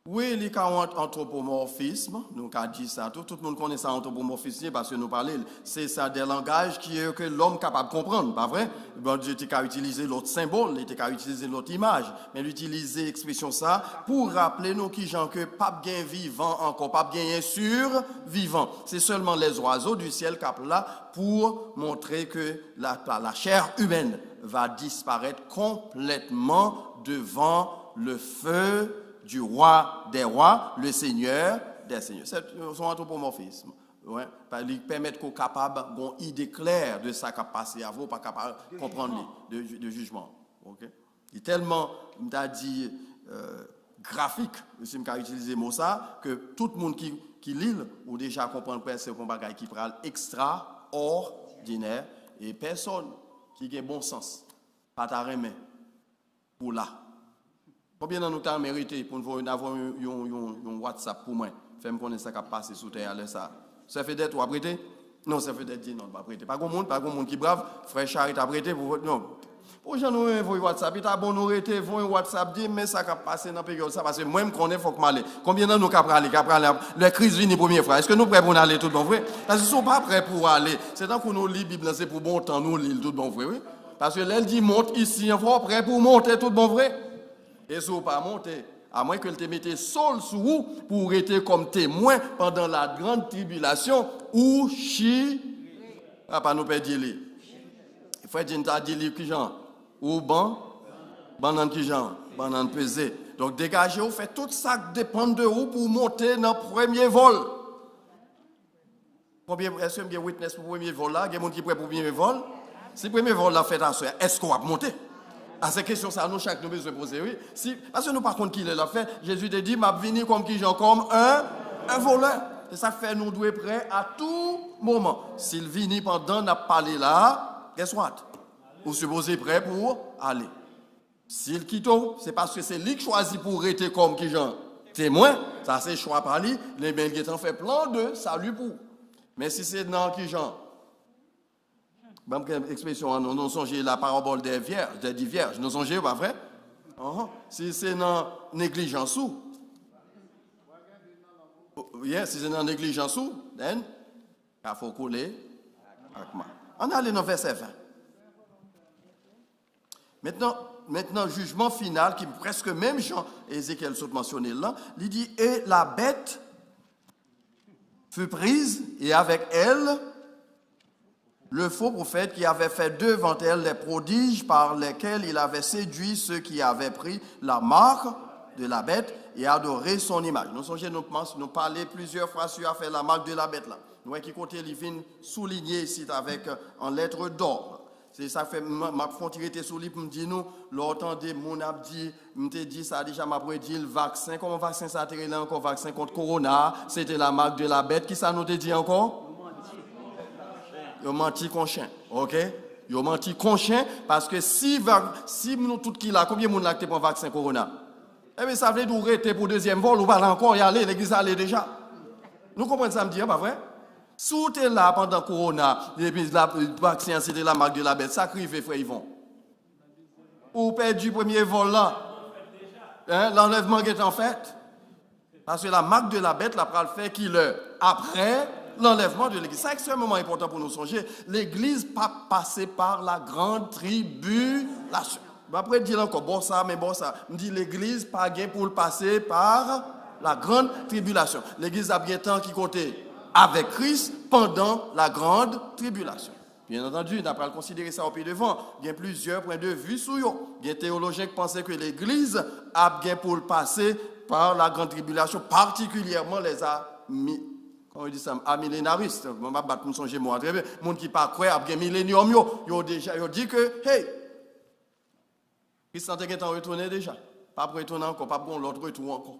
Oui, il y a un anthropomorphisme, nous avons dit ça, tout le monde connaît ça, anthropomorphisme, parce que nous parlons, c'est ça des langages que l'homme est capable de comprendre, pas vrai? Bon, Dieu était utiliser l'autre symbole, il était utiliser l'autre image, mais l'utiliser l'expression ça pour rappeler nous qui gens que pas bien vivant encore, pas bien survivant. C'est seulement les oiseaux du ciel qui sont là pour montrer que la chair humaine va disparaître complètement devant le feu du roi des rois, le Seigneur des seigneurs. C'est son anthropomorphisme. Ouais, il permet qu'on soit capable d'avoir une idée claire de ça qui a passé avant, pas capable de comprendre de jugement. Okay? Il est tellement, dit, graphique, si je peux utiliser le mot ça, que tout le monde qui lit ou déjà comprendre que c'est un bagage qui parle extraordinaire et personne qui a bon sens, pas ta remet pour là. Combien de nous avons mérité pour avoir un WhatsApp pour moi? Fais-moi connaître ça qui a passé sous terre. Ça fait d'être ou prêter? Non, ça fait d'être dit non, pas prêter. Pas de monde qui brave. Frère Charles t'a prêté pour votre. Non. Pour gens nous envoyer WhatsApp, il t'a bon nous arrêter, un WhatsApp dit mais ça qui a passé dans la période ça parce que moi je connais faut que m'aller. Combien de nous capable aller la crise vient première fois. Est-ce que nous prêts pour aller tout bon vrai? Parce qu'ils sont pas prêts pour aller. C'est tant qu'on nous lit Bible c'est pour bon temps nous lit tout bon vrai, oui. Parce que l'elle dit monte ici, on faut prêt pour monter tout bon vrai. Et si vous pas monter, à moins que te mette seul sur vous pour être comme témoin pendant la grande tribulation ou pas nous perdre les. Il faut dire t'as dit qui genre ou banane qui genre banane pesée. Donc dégagez vous faites tout ça dépend de vous pour monter dans le premier vol. Combien est-ce que vous witness pour le premier vol là, il y a des gens qui prêt pour le premier vol? Si le premier vol là fait à soir, est-ce qu'on va monter? À ces questions, ça nous chaque nous besoin poser, oui. Si, parce que nous par contre qui l'a fait, Jésus te dit, m'a venu comme qui genre comme un voleur. Et ça fait nous doit être prêts à tout moment. S'il vient pendant n'a parlé là, guess what? Vous supposez prêt pour aller. S'il quitte, c'est parce que c'est lui qui choisit pour rester comme qui genre témoin. Ça c'est choix par lui. Les Belgiens fait plein de salut pour. Mais si c'est dans qui genre même expression, nous songez la parabole des vierges, des 10 vierges. Nous songez, pas vrai? Si c'est dans négligence ou, si c'est dans négligence ou, then, il faut couler avec moi. On allait dans verset 20. Maintenant, jugement final, qui presque même Jean Ézéchiel saute mentionné là, il dit, et la bête fut prise, et avec elle, le faux prophète qui avait fait devant elle les prodiges par lesquels il avait séduit ceux qui avaient pris la marque de la bête et adoré son image. Nous songez, nous parler plusieurs fois sur faire la marque de la bête là. Nous qui côté il vient souligner ici avec en lettres d'or. C'est ça fait m'a font tirer sur lui pour me dire nous l'entendez mon a dit me dit ça déjà m'a dit le vaccin comment vaccin ça atterri là encore vaccin contre corona, c'était la marque de la bête qui ça nous te dit encore? Yo menti con chien, ok? Ils ont menti conscient parce que si nous tous qui là, combien de monde là qui prend vaccin corona? Eh bien, ça veut dire rester pour deuxième vol ou pas encore y aller, l'église allait déjà. Nous comprenons ça, me dire, pas vrai? Si vous êtes là pendant corona, et puis le vaccin c'était la marque de la bête, ça crive, frère Yvon. Ou perdu du premier vol là. Hein, l'enlèvement est en fait. Parce que la marque de la bête, la pral fait qu'il après l'enlèvement de l'église. C'est extrêmement important pour nous songer. L'église pas passer par la grande tribulation. Après, dire encore, bon ça, mais bon ça. Me dit l'église pas gain pour le passer par la grande tribulation. L'église a bien temps qui côté avec Christ pendant la grande tribulation. Bien entendu, on n'a pas considéré ça au pied devant. Il y a plusieurs points de vue sur eux. Il y a des théologiens qui pensaient que l'église a bien pour le passer par la grande tribulation, particulièrement les amis. Comment on dit ça? Amillénaristes. Je vais battre mon songe moi. Très bien. Les gens qui ne pas croire, bien millénium, ils ont dit que, hey, Christ est retourné déjà. Pas pour retourner encore, pas pour l'autre retour encore.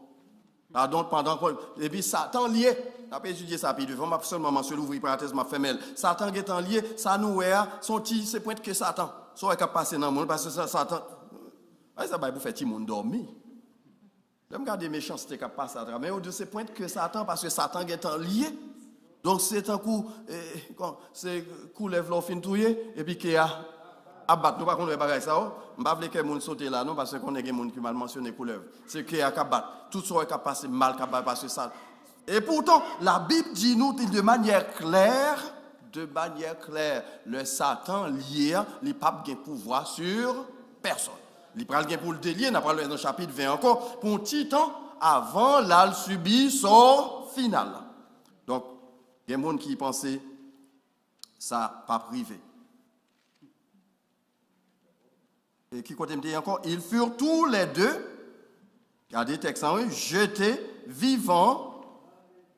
Donc, pendant et puis Satan lié, on a étudié ça puis devant, m'a seulement mentionné ouvrir parenthèse m'a fait mêle. Satan est lié, ça nous est son petit c'est point que Satan. Soit capable passer dans le monde parce que Satan ça va pour faire petit monde dormir. J'aime garder méchanceté qui passe à travers mais au-dessus c'est point que Satan parce que Satan est lié. Donc c'est un coup c'est coup lève l'eau fin touyer et puis qui a abattre nous pas qu'on bagaille ça on pas veut que monde sauter là non parce qu'on est des monde qui mal mentionné couleur c'est qui a abattre tout ça qui passer mal qui passer ça et pourtant la Bible dit nous de manière claire le Satan lié il pas gain pouvoir sur personne il prend gain pour le délier n'a pas dans le chapitre 20 encore pour un petit temps avant là subit son final donc il y a des gens qui pensaient ça pas privé. Et qui côté me dit encore, ils furent tous les deux, regardez le texte en jetés vivants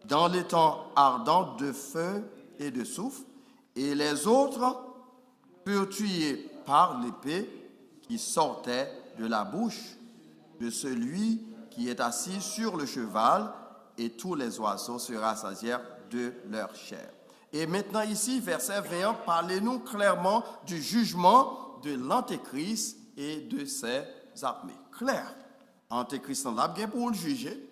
dans les temps ardents de feu et de soufre, et les autres furent tués par l'épée qui sortait de la bouche de celui qui est assis sur le cheval, et tous les oiseaux se rassasièrent de leur chair. Et maintenant ici, verset 21, parlez-nous clairement du jugement de l'Antéchrist et de ses armées. Clair. Antéchrist en l'a bien pour le juger.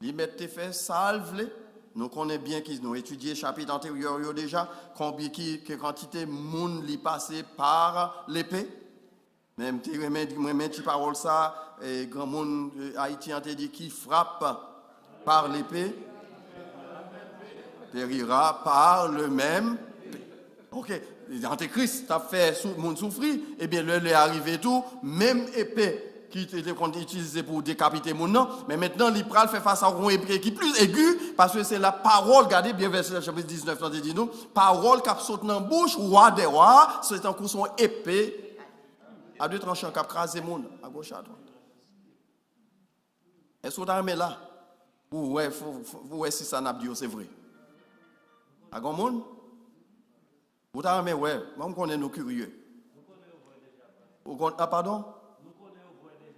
Il mette fait salve. Nous connaissons bien qu'ils ont étudié chapitre antérieur déjà combien quelle quantité de monde li passé par l'épée. Même tu parole ça et grand monde haïtien te dit qui frappe par l'épée périra par le même. OK. L'Antéchrist a fait monde souffrir, et bien le est arrivé tout, même épée qui était utilisée pour décapiter mon nom, mais maintenant l'Ipral fait face à une épée qui est plus aiguë, parce que c'est la parole, regardez bien verset chapitre 19, on dit nous, parole qui saute dans la bouche, roi des rois, c'est un coup son épée, à deux tranchants qui a crasé mon à gauche à droite. Est-ce que vous avez là? Ouais, si ça n'a pas dit, c'est vrai. À grand monde? Vous avez ouais, moi on est nos curieux. Ah pardon?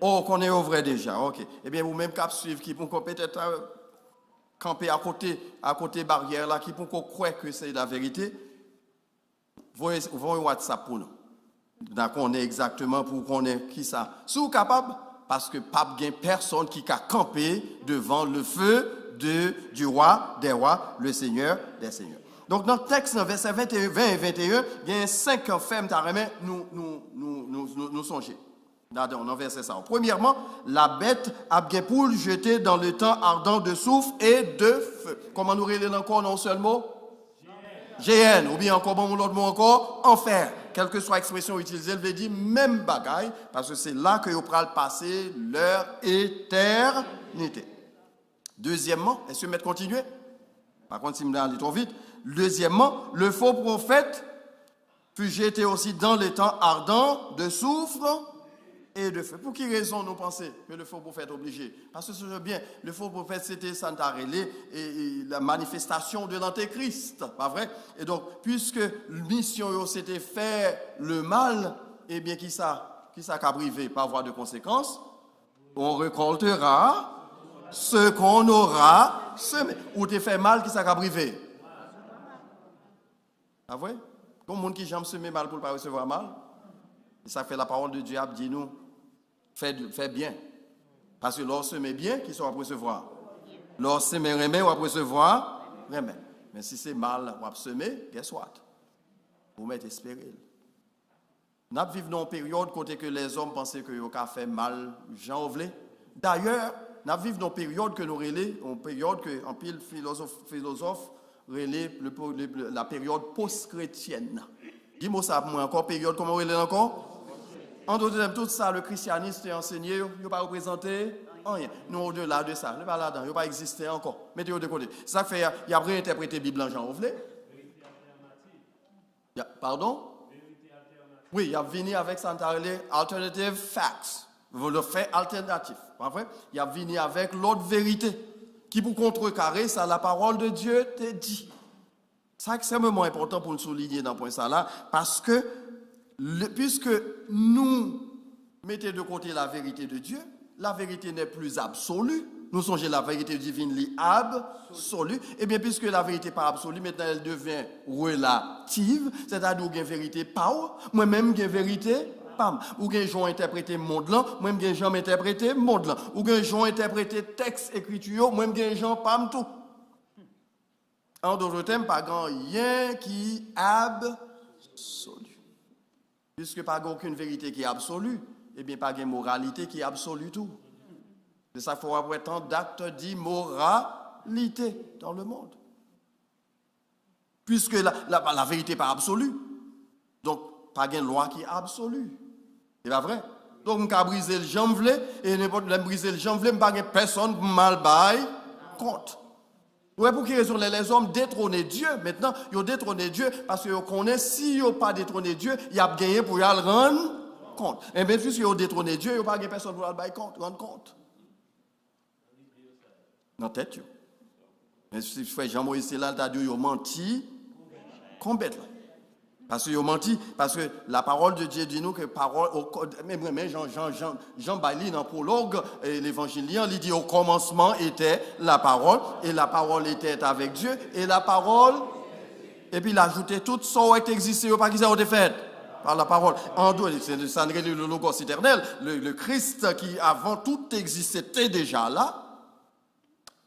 Oh, qu'on est au vrai déjà. OK. Eh bien vous même cap suivre qui pour peut-être camper à côté barrière là qui pour qu'on croit que c'est la vérité. Voyez WhatsApp pour nous. D'accord, on est exactement pour qu'on est qui ça. Si vous capable parce que pas gain personne qui a campé devant le feu du roi des rois, le Seigneur des seigneurs. Donc, dans le texte, dans verset 20 et 21, il y a 5 faits nous songer. Dans verset ça. Premièrement, la bête a bien pour le jeter dans le temps ardent de soufre et de feu. Comment nous relèvons encore non seul mot? GN. Ou bien encore, bon, l'autre mot encore, enfer. Quelle que soit l'expression utilisée, elle veut dire même bagaille, parce que c'est là que vous pourrez passer leur éternité. Deuxièmement, est-ce que je vais continuer? Par contre, si je me aller trop vite. Deuxièmement, le faux prophète fut jeté aussi dans les temps ardents de soufre et de feu. Pour qui raison nous pensons que le faux prophète est obligé? Parce que c'est bien, le faux prophète c'était Santarélé et la manifestation de l'Antéchrist, pas vrai? Et donc, puisque mission c'était faire le mal, eh bien qui ça qu'a privé par voie de conséquence? On récoltera ce qu'on aura semé. Ou t'es fait mal, qui ça qu'a privé? Ah ouais? Comme monde qui jamais semer mal pour ne pas recevoir mal. Et ça fait la parole de Dieu dit nous, fais bien. Parce que lorsque semer bien, qui sera recevoir? Lorsque semer remet, on va recevoir remet. Mais si c'est mal, on va semer, guess what? Vous mettez espérer. Nous vivons dans une période côté que les hommes pensaient que vous avez fait mal, Jean Ovlé. D'ailleurs, nous vivons dans une période que nous relais, une période que en pile philosophe relais la période post-chrétienne. Dis-moi ça moi encore, période comment relais encore? En d'autres termes, tout ça, le christianisme est enseigné, il n'y a pas représenté rien. Nous, au-delà de ça, il n'y a pas là-dedans, il n'y a pas existé encore. Mettez-le de côté. C'est ça que fait, il a réinterprété la Bible en Jean Ovlé. Pardon? Oui, il a venu avec ça, alternative facts, le fait alternatif. Pas vrai? Il a venu avec l'autre vérité, qui pour contrecarrer ça, la parole de Dieu te dit. C'est extrêmement important pour nous souligner dans ce point-là, parce que puisque nous mettons de côté la vérité de Dieu, la vérité n'est plus absolue. Nous songeons la vérité divine absolue. Et bien, puisque la vérité n'est pas absolue, maintenant elle devient relative. C'est-à-dire qu'il y a une vérité pas. Moi-même, j'ai une vérité pas. Ou j'ai gens interprété monde là, moi-même, j'ai gens interprété monde là. Ou j'ai gens interprété texte écriture, moi-même, j'ai gens pas tout. En d'autres termes, pas grand rien qui est absolu. Puisque pas aucune vérité qui est absolue, et bien, pas de moralité qui est absolue tout. C'est ça qu'il faut avoir tant d'actes d'immoralité dans le monde. Puisque la vérité n'est pas absolue. Donc, pas de loi qui est absolue. C'est pas vrai? Donc, on peut briser le jambe, et n'importe qui briser le jambe, il n'y a pas personne pour mal bailler compte. Ouais, pour quelle raison les hommes détrôner Dieu? Maintenant, ils ont détrôné Dieu parce qu'ils connaissent, si ils n'ont pas détrôné Dieu, ils ont gagné pour y aller rendre compte. Et bien, puisqu'ils ont détrôné Dieu, ils n'ont pas gagné personne pour y aller rendre compte. Dans la tête. Mais si frère Jean-Moïse là, t'as dit qu'ils ont menti complètement. Parce qu'ils ont menti, parce que la parole de Dieu dit nous que parole, même Jean Bailly dans le prologue, l'évangile, il dit au commencement était la parole, et la parole était avec Dieu, et la parole, et puis il a ajouté tout ça qui existait, pas qui ça a été fait. Par la parole. En deux, c'est le logos éternel, le Christ qui avant tout existait était déjà là.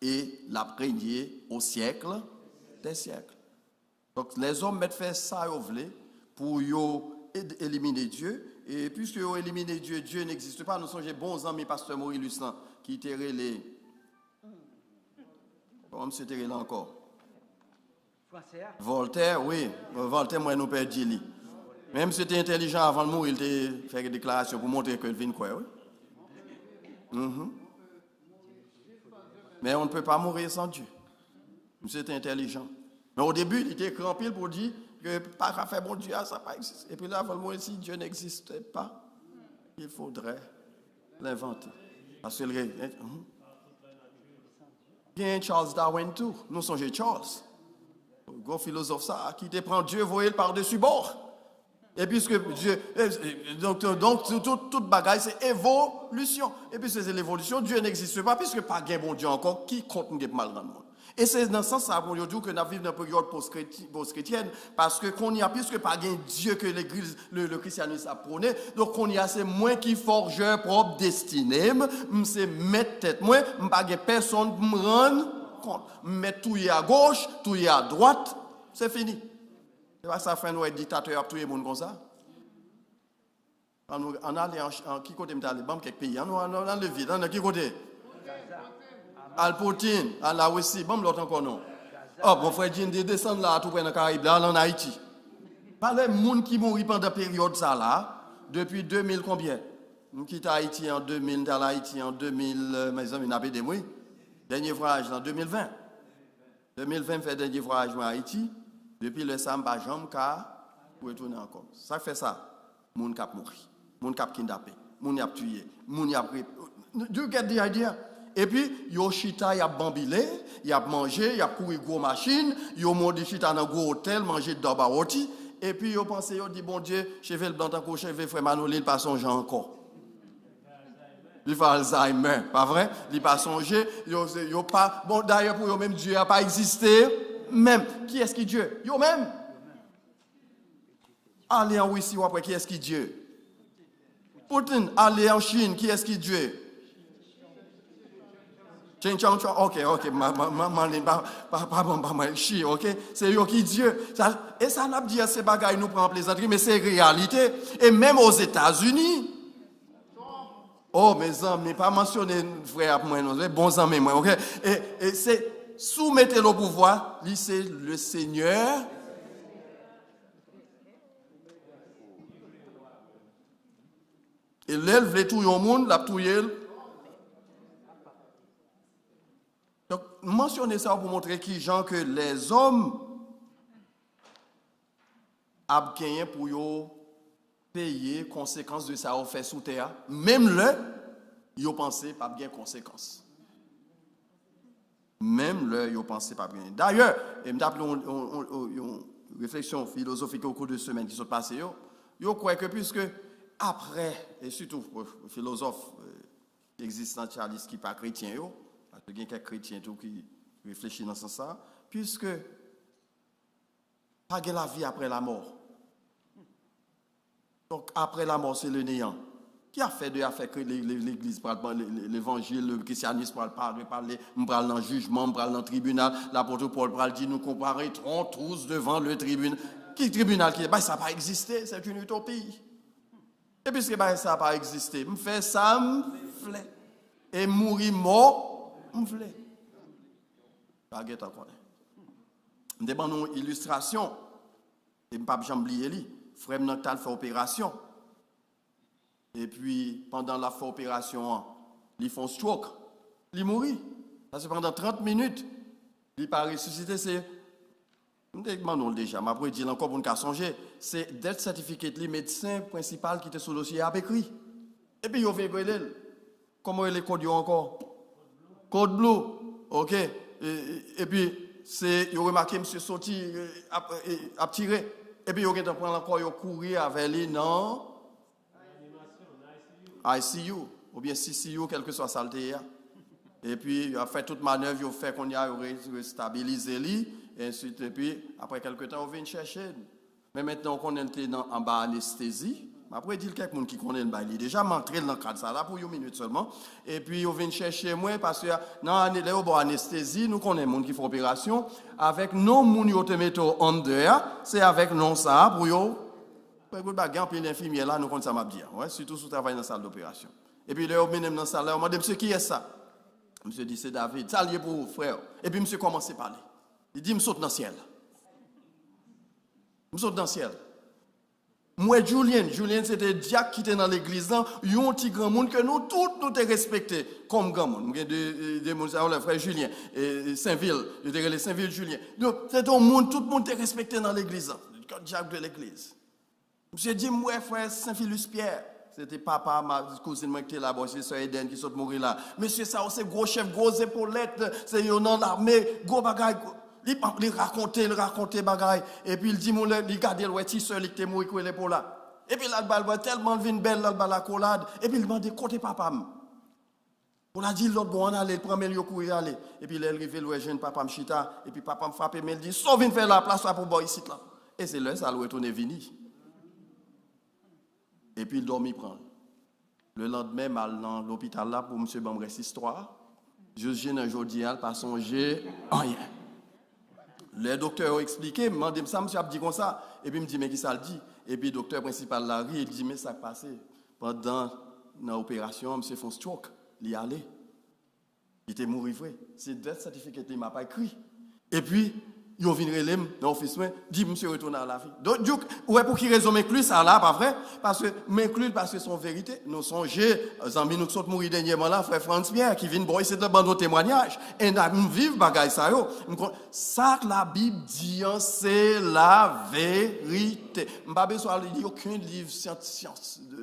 Et l'a régné au siècle des siècles. Donc les hommes mettent fait ça pour éliminer Dieu. Et puisque ils ont éliminé Dieu, Dieu n'existe pas. Nous sommes bons amis, pasteur Maurice Lucien, qui était les. Comment c'est là encore? Voltaire, oui. Voltaire, moi, nous perdons lui. Même si c'était intelligent avant de mourir, il a fait des déclarations pour montrer qu'il vient quoi, oui. Mais on ne peut pas mourir sans Dieu. C'est intelligent. Mais au début, il était crampé pour dire que pas qu'à faire bon Dieu, ça n'a pas existé. Et puis là, si Dieu n'existait pas, il faudrait l'inventer. Parce que il y a Charles Darwin tout. Nous sommes Charles. Le gros philosophe ça, qui te prend Dieu, voyez le par-dessus bord. Et puisque Dieu, donc toute bagaille, c'est évolution. Et puis c'est l'évolution, Dieu n'existe pas, puisque pas de bon Dieu encore, qui compte mal dans le monde. Et c'est dans ce sens-là qu'on dit que nous vivons dans une période post-chrétienne, parce que qu'on y a plus que pas de Dieu que l'Église, le christianisme a prôné, donc qu'on y a c'est moi qui forgeur propre destinée, c'est mettre tête moi, pas de personne pour me rendre compte. Mettre tout y à gauche, tout y à droite, c'est fini. C'est pas ça, nous être dictateur, tout le monde comme ça. On a en qui côté m'ta aller, bam quelques pays, on le vide, on qui côté? Al Poutine, à la Russie, bam l'autre encore non. Oh, mon frère Jean descend là tout près dans Caraïbes, là en Haïti. Pas les gens qui mourent pendant la période ça là, depuis 2000 combien? On quitte Haïti en 2000, dans Haïti en 2000, mes amis n'avaient des mois. Dernier voyage en 2020. 2020 fait dernier voyage en Haïti. Depuis le Samba Jam, pour retourner encore. Ça fait ça. Moun kap mouri. Moun kap kidnappé. Moun yap tué. Moun yap. Do you get the idea? Et puis, yo chita y a bambilé, y a mangé, y a couru gros machine, yo modi chita dans gros hôtel, manger d'aba roti. Et puis, yo pense, yo dit, bon Dieu, cheveux blanc tant que cheveux frère Manolé, il pas songer encore. Il fait Alzheimer, pas vrai? Il pas songer, yo pas, bon d'ailleurs pour yo même Dieu a pas existé. Même. Qui est-ce qui Dieu? Yo même. Aller en Russie, ou après, qui est-ce qui Dieu? Poutine, aller en Chine, qui est-ce qui Dieu? Ok, ok, c'est eux qui Dieu. Et ça n'a pas dit ces bagailles nous prend plaisanterie, mais c'est réalité. Et même aux États-Unis. Oh, mes amis, pas mentionner frère moi, non, bons amis, moi, ok? Et c'est soumettez-le au pouvoir, c'est le Seigneur. Et l'élève tout le monde, la touye. Donc, mentionnez ça pour montrer qui gens que les hommes ont gagné pour payer les conséquences de ça au fait sous terre. Même là, ils pensent pas bien conséquences. Même là, ils pensent pas bien. D'ailleurs, je me rappelle une réflexion philosophique au cours de semaine qui sont passées. Je crois que puisque après, et surtout les philosophes existentialistes qui ne sont pas chrétiens, parce qu'il y a quelques chrétiens qui réfléchissent dans ce sens, puisque pas de la vie après la mort. Donc après la mort, c'est le néant. Qui a fait que l'Église, l'Évangile, le christianisme parle dans le jugement, dans le tribunal, l'apôtre Paul dit nous comparerons tous devant le tribunal. Qui tribunal qui est? Ça n'a pas existé, c'est une utopie. Et puisque ça n'a pas existé, je fais ça, je fais. Et mourir mort, je fais. Je demande une illustration. Et je ne peux pas oublier. Frère Nantal fait opération. Et puis, pendant la opération, ils font stroke. Ils mourit. Parce que pendant 30 minutes, ils ne pas ressuscité. C'est. Je demande déjà, mais après, je dis encore pour nous songer. C'est death certificate, le médecin principal qui était sur le dossier a écrit. Et puis, ils ont fait comment est le code encore? Code bleu. OK. Et puis, ils ont remarqué M. Soti a tiré. Et puis, ils ont prendre encore, ils ont couru avec lui dans ICU, ou bien CCU, quel que soit ça. Et puis, il a fait toute manœuvre, il a fait qu'on a stabilisé lui. Et ensuite, et puis, après quelques temps, on vient chercher. Mais maintenant, on est en bas anesthésie. Après, il y a quelqu'un qui connaît le bail. Déjà, m'entrer dans le cadre ça là pour une minute seulement. Et puis, on vient chercher moi parce que dans l'anesthésie, nous connaissons les gens qui font opération. Avec nos gens qui mettent en dehors, c'est avec non ça pour eux. Pour les l'infirmière là, nous connaissons ça m'a dit. Ouais, surtout si vous travaillez dans la salle d'opération. Et puis, là, on vient dans la salle là, on m'a dit, monsieur, qui est ça? Monsieur dit, c'est David. Ça lié pour vous, frère. Et puis, monsieur commence à parler. Il dit, je saute dans le ciel. Je saute dans le ciel. Moi, Julien, c'était Diak qui était dans l'église. Il y a un petit grand monde que nous tous nous respectés comme grand monde. Il y a des gens, le frère Julien, Saint-Ville, je dirais les Saint-Ville Julien. Donc, c'est un monde, tout le monde est respecté dans l'église. Le Diak de l'église. Monsieur dit, moi, frère Saint-Philus Pierre. C'était papa, ma cousine qui était là-bas, c'est Sœur Eden qui sont mourir là. Monsieur, ça, c'est gros chef, gros épaulettes, c'est dans l'armée, gros bagaille. Il racontait bagaille. Et puis il dit, il garde le petit seul qui était mort qui est pour là. Et puis là, il va tellement vine belle, là, la collade. Et puis il demande, côté papa. On a dit, l'autre, bon, on allait, prendre le courir, aller. Et puis il est arrivé, le jeune papa me chita. Et puis papa me frappe, mais il dit, sauve, viens faire la place là pour boire ici, là. Et c'est là, ça le retourne vini. Et puis il dormit prendre. Le lendemain, mal dans l'hôpital là, pour M. Bambresse histoire. Je viens un jour d'hier, pas songer, rien. Le docteur a expliqué, m'a dit ça, monsieur a dit comme ça. Et puis il me dit, mais qui ça le dit? Et puis le docteur principal l'a ri, il dit, mais ça a passé. Pendant l'opération, monsieur fait un stroke. Il y allait. Il était mort vrai. C'est death certificate, il ne m'a pas écrit. Et puis, il vient relève dans l'office, dit, monsieur retourne à la vie. Donc, ouais, pour qui raison m'inclut ça là, pas vrai? Parce que m'inclut parce que son vérité. Nous songez, amis, nous sommes morts dernièrement là, frère Franz Pierre, qui vient boire, c'est de bon témoignage. Et nous vivons bagaille ça, yo. Ça que la Bible dit, c'est la vérité. Je n'ai pas besoin de lire aucun livre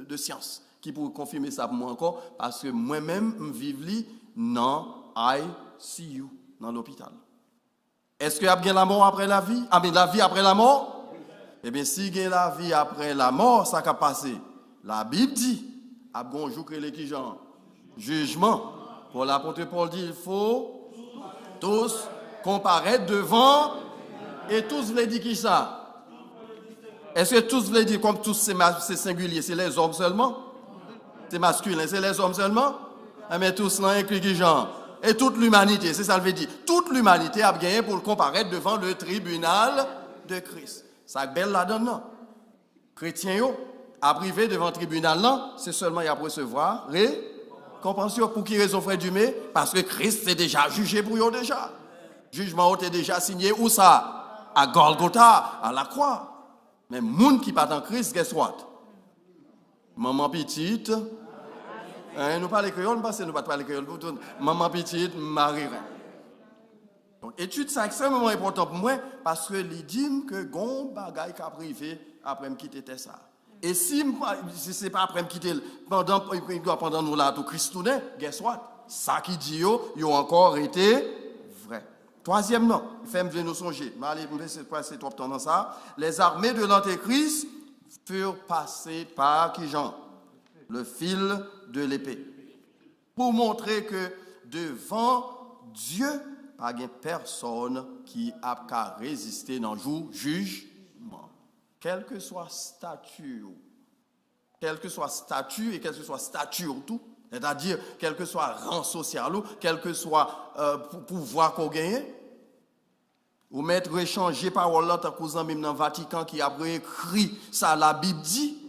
de science qui pourrait confirmer ça pour moi encore, parce que moi-même, je vis dans ICU, dans l'hôpital. Est-ce qu'il y a bien la mort après la vie? Ah, mais la vie après la mort? Eh bien, si il y a la vie après la mort, ça va passer. La Bible dit, à bon jour que les gens, jugement. Pour l'apôtre Paul dit, il faut tous comparaître devant, et tous les dit qui ça? Est-ce que tous veulent dire comme tous c'est singulier, c'est les hommes seulement? C'est masculin, c'est les hommes seulement? Mais tous là inclus qui genre. Et toute l'humanité, c'est ça le veut dire. Toute l'humanité a gagné pour le comparaître devant le tribunal de Christ. Ça belle la donne, non? Chrétiens, à privé devant le tribunal, non? C'est seulement y a recevoir récompense. Pour qui raison, frère Dumé? Parce que Christ est déjà jugé pour eux déjà. Jugement est déjà signé, où ça? À Golgotha, à la croix. Mais moun qui part en Christ, guess what? Maman petite, nous parlons créole, parce que nous ne parlons pas créole. Maman petite, Marie. Donc, étude, c'est extrêmement important pour moi, parce que les dit que gon bagay ka privé après me quitter ça. Et si ce n'est pas après me quitter, pendant nous là, tout Christ tourne, guess what? Ça qui dit yo encore été vrai. Troisième nom, fais me nous songer. Allez, c'est trop temps dans ça. Les armées de l'Antéchrist furent passées par qui Jean? Le fil de l'épée. Pour montrer que devant Dieu, pas de personne qui a résister dans le jour jugement. Quel que soit statut et quel que soit statut tout, c'est-à-dire quel que soit rang social ou quel que soit pouvoir qu'on gagne, ou mettre échanger parole là, tant cousin même dans le Vatican qui a écrit ça la Bible dit.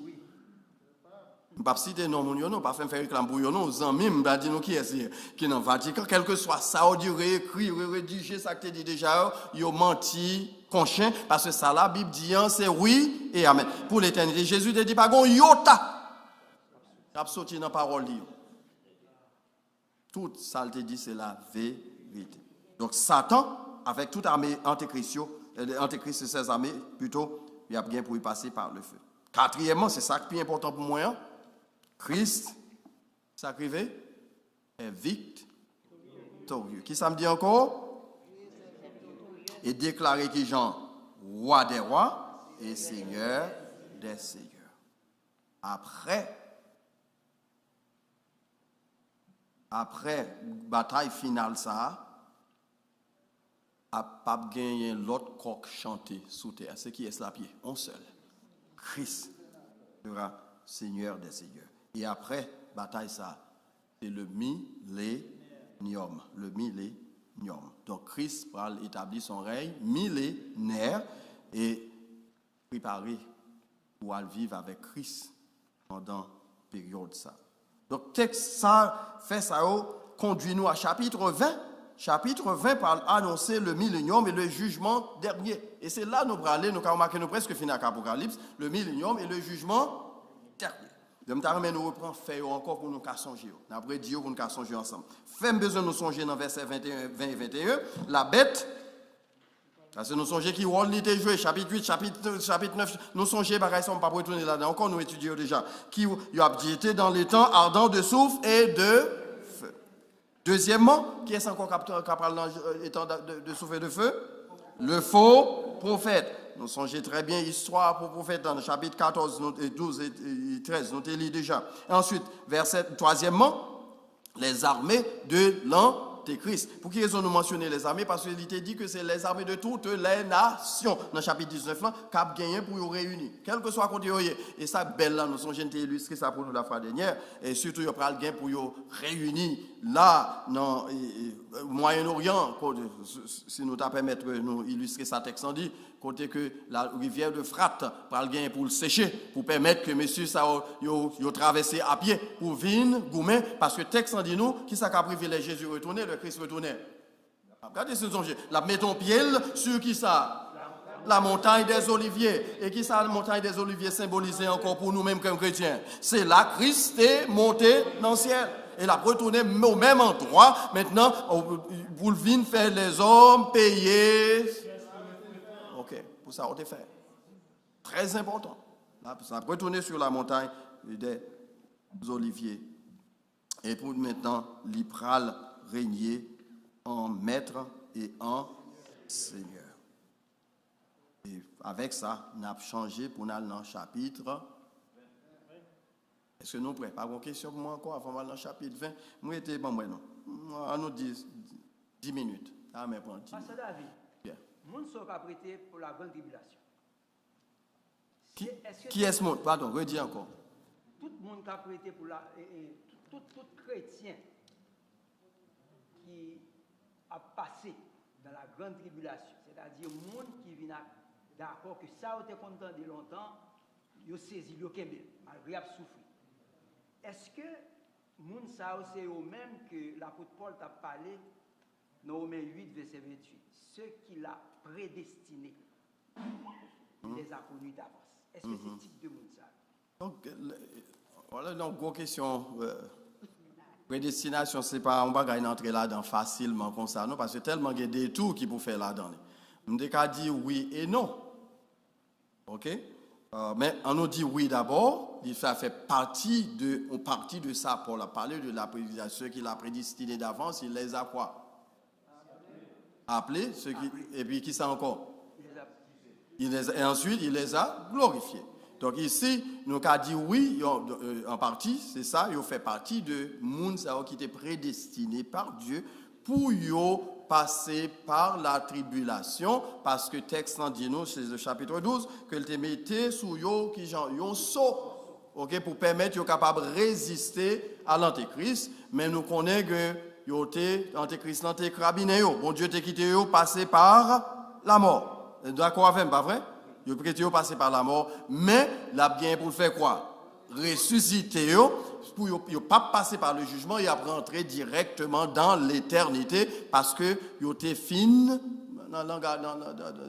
Je ne vais pas citer non, non, pas faire réclame pour non, aux amis, je ne vais pas dire qui est dans le Vatican, quel que soit ça, on dit réécrit, rédiger, ça que tu dis déjà, ils ont menti, conscient, parce que ça, la Bible dit, c'est oui et amen. Pour l'éternité, Jésus ne dit pas, gon yota, il a sorti dans la parole. Tout ça, il te dit, c'est la vérité. Donc, Satan, avec toute armée antéchrist et ses armées, plutôt, il y a bien pour y passer par le feu. Quatrièmement, c'est ça qui est important pour moi, Christ, sacrifié, est victorieux. Qui ça me dit encore? Et déclaré qui Jean, roi des rois et seigneur des seigneurs. Après bataille finale ça, a pas gagné l'autre coq chanté sous terre. C'est qui est la pied? On seul. Christ sera seigneur des seigneurs. Et après, bataille ça, c'est le millénium. Le millénium. Donc, Christ va établir son règne millénaire et préparer pour vivre avec Christ pendant la période ça. Donc, texte ça, fait ça, conduit nous à chapitre 20. Chapitre 20 parle annoncer le millénium et le jugement dernier. Et c'est là nous allons, nous avons marqué nous presque fini avec l'Apocalypse, le millénium et le jugement dernier. Je vais nous reprendre fait encore pour nous songer. Après Dieu pour nous songer ensemble. Fait besoin de nous songer dans verset 20 et 21. La bête, parce que nous songer qui rôle était joué, chapitre 8, chapitre 9, nous songer, pareil, ça on ne va pas retourner là-dedans. Encore nous étudions déjà. Qui a été dans les temps ardents de souffle et de feu. Deuxièmement, qui est encore capable de souffle et de feu? Le faux prophète. Nous songez très bien l'histoire pour prophète dans le chapitre 14, 12 et 13, nous l'avons déjà. Et ensuite, troisièmement, les armées de l'Antéchrist. Pour qui raison nous mentionner les armées? Parce qu'il était dit que c'est les armées de toutes les nations. Dans le chapitre 19, là, cap gagné pour y réunir. Quel que soit côté et ça, belle là, nous sommes gens illustré ça pour nous la fois dernière. Et surtout, il y a le gain pour y réunir là, dans le Moyen-Orient. Si nous permettre de nous illustrer ça, texte en dit, côté que la rivière de Frat pral gain pour le sécher, pour permettre que messieurs ça yo traverser à pied pour venir goumen, parce que texte en dit nous qui ça qu'a privilégié Jésus retourner, le Christ retourner. Regardez ce songe, la mettons pied sur qui ça? La montagne des Oliviers. Et qui ça la montagne des Oliviers symbolisée encore pour nous-mêmes comme chrétiens? C'est là Christ est monté dans le ciel. Et la retourner au même endroit. Maintenant, pour le venir faire les hommes payer. Ok, pour ça, on te fait. Très important. Là, ça retourner sur la montagne des Oliviers. Et pour maintenant, l'Ipral régner en maître et en Seigneur. Et avec ça, on a changé pour aller dans le chapitre. Est-ce que nous sommes prêts? Pas de question pour moi encore avant d'aller dans le chapitre 20. Moi, j'étais bon, moi non. On nous dit 10 minutes. Ah, mais prends 10 minutes. Pasteur David, les gens sont prêtés pour la grande tribulation. Qui est ce monde? Pardon, redis encore. Tout le monde qui a prêté pour tout chrétien qui a passé dans la grande tribulation, c'est-à-dire le monde qui vient d'accord que ça a été content de longtemps, il a saisi le kembe, malgré avoir souffert. Est-ce que moun ça c'est au même que l'apôtre Paul t'a parlé dans Romains 8 verset 28, ceux qu'il a prédestinés, il les a connus d'avance. Est-ce que c'est type de moun ça? Donc voilà donc grosse question. Prédestination, c'est pas on va gagner entrer là-dedans facilement comme ça, non, parce que tellement il y a des tours qui pour faire là-dedans. On a dit oui et non. OK? Mais on nous dit oui d'abord, ça fait partie de ça. Paul a parlé de la prédestination, ceux qu'il a prédestinés d'avance, il les a quoi? Appelés, et puis qui ça encore? Et ensuite, il les a glorifiés. Donc ici, nous avons dit oui, en partie, c'est ça, il fait partie de moun qui était prédestiné par Dieu pour passer par la tribulation, parce que le texte en dit nous, c'est le chapitre 12, que le mettait sous qui genre saut, ok, pour permettre aux capable de résister à l'antéchrist, mais nous connaissons que l'antéchrist n'a été crabiné, bon Dieu t'a quitté, passé par la mort. D'accord avec pas vrai? Il a passé par la mort, mais l'a bien pour faire quoi? Ressusciter, pour ne pas passer par le jugement, il a rentré directement dans l'éternité parce que il était fin,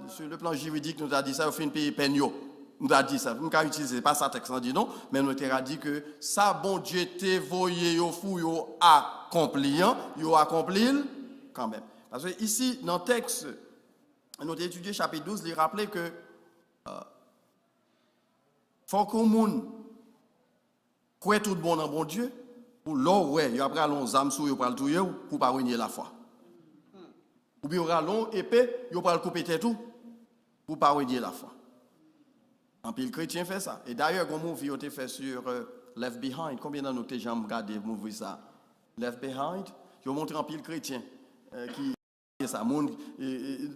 sur le plan juridique, nous a dit ça, il fin payer peine. Nous a dit ça, nous avons utilisé pas ça texte, dit non, mais nous a dit que ça, bon Dieu t'est voyé, au fou, accompli quand même. Parce que ici, dans le texte, nous avons étudié chapitre 12, il rappelait que faut que le monde croit tout bon dans bon Dieu, pour l'or, ouais, il y a après l'on âme sous, il va le touyer pour pas renier la foi. Ou bien il y aura l'on épée, il va le couper tout pour pas renier la foi. En pile chrétien fait ça. Et d'ailleurs, quand movie a été fait sur Left Behind, combien d'années vous avez jamais regardé movie ça? Left Behind, je vous montre en pile chrétien qui ça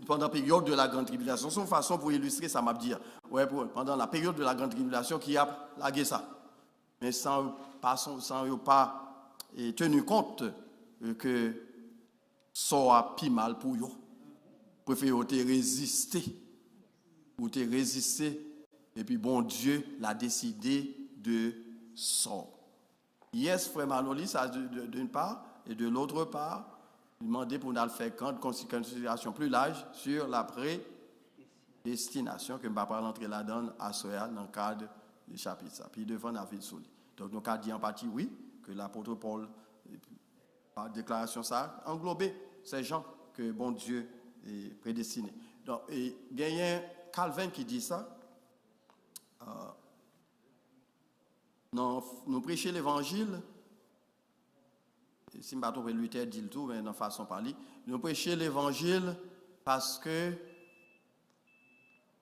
pendant la période de la grande tribulation. C'est une façon pour illustrer ça, m'a dit. Ouais, pendant la période de la grande tribulation qui a lagué ça. Mais sans pas tenu compte que ça a pi mal pour eux. Préfère te résister. Ou te résister. Et puis bon Dieu l'a décidé de ça. Yes, frère Manoli, ça d'une part. Et de l'autre part, il demandait pour nous faire grande considération plus large sur la prédestination que je ne vais pas rentrer là-dedans à Soya dans le cadre du chapitre. Puis devant David Souli. Donc nous avons dit en partie oui, que l'apôtre Paul, par déclaration ça, englobait ces gens que bon Dieu est prédestiné. Donc il y a Calvin qui dit ça. Nous prêchons l'évangile. Si je ne sais pas si Luther dit le tout, mais de façon parler, nous prêchons l'évangile parce que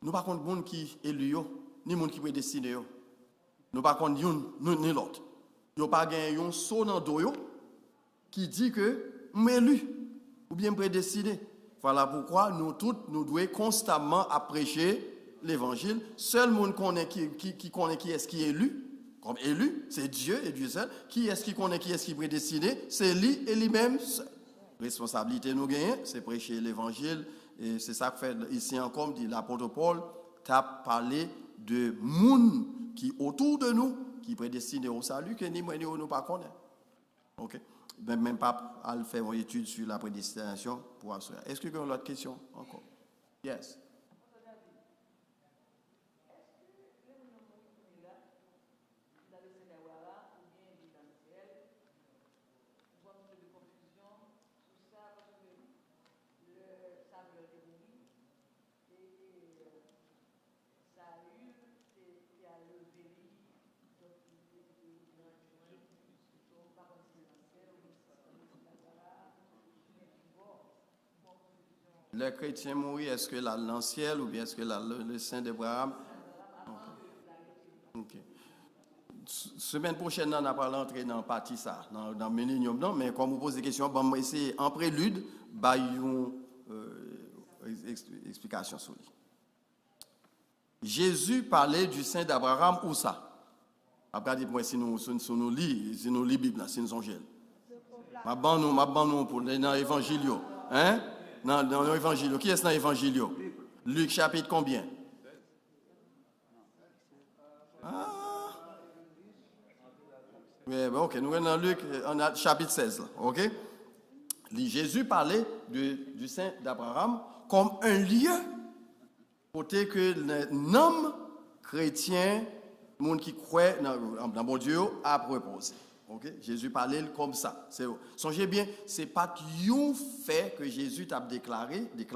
nous ne sommes pas contre monde qui est élu, ni monde qui est prédestiné. Nous ne sommes pas contre ni l'autre. Nous n'avons pas gagné un saut dans le dos qui dit que nous sommes élus ou bien prédestinés. Voilà pourquoi nous tous, nous devons constamment prêcher l'évangile. Seul monde qui connaît qui est élu. Comme élu, c'est Dieu et Dieu seul. Qui est-ce qui connaît, qui est-ce qui est prédestiné? C'est lui et lui-même seul. Responsabilité nous gagne, c'est prêcher l'évangile. Et c'est ça que fait ici encore, dit l'apôtre Paul, tu as parlé de monde qui autour de nous, qui est prédestiné au salut, que ni moi ni nous pas connaît. OK? Même pas à faire une étude sur la prédestination pour assurer. Est-ce que vous avez une autre question encore? Yes. Le chrétien mourir, est-ce que l'ancien ou bien est-ce que le saint d'Abraham? Okay. Semaine prochaine, on n'a pas l'entrée dans la partie ça, dans le millénium, non, mais quand vous posez des questions, on va essayer en prélude, une explication sur lui. Jésus parlait du sein d'Abraham où ça? Après, dites-moi si nous lisons la Bible, si nous sommes gel. Ma nous pour dans l'évangile. Hein? Dans l'évangile. Qui est dans l'évangile? Luc chapitre combien? Ah. Oui, ok, nous sommes dans Luc, on a chapitre 16. Là, ok? Jésus parlait du sein d'Abraham comme un lieu côté que l'homme chrétien, le monde qui croit dans mon Dieu, a proposé. Okay? Jésus parlait comme ça. Songez bien, ce n'est pas un fait que Jésus a déclaré, il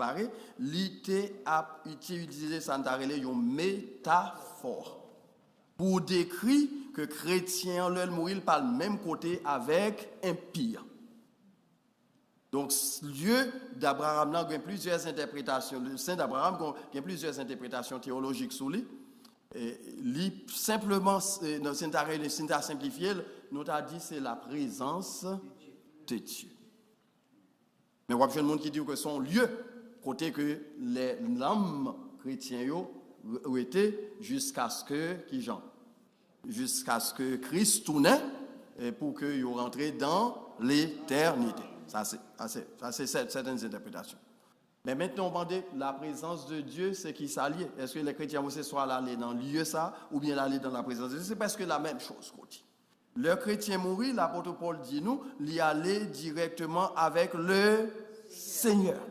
a utilisé ça, une métaphore pour décrire que chrétien, le mourir par le même côté avec un pire. Donc, lieu d'Abraham, il y a plusieurs interprétations. Le sein d'Abraham, il y a plusieurs interprétations théologiques sur lui. Simplement, dans le syntaxe simplifié, nous avons dit que c'est la présence de Dieu. Mais il y a des gens qui disent que son lieu, côté que l'homme chrétien a été jusqu'à ce que Christ tourne pour qu'il rentre dans l'éternité. Ça, c'est certaines interprétations. Mais maintenant, on demande la présence de Dieu, c'est qui s'allie. Est-ce que les chrétiens vont se soit aller dans le lieu ça, ou bien aller dans la présence de Dieu? C'est presque la même chose. Le chrétien mourit, l'apôtre Paul dit nous, il aller directement avec le Seigneur.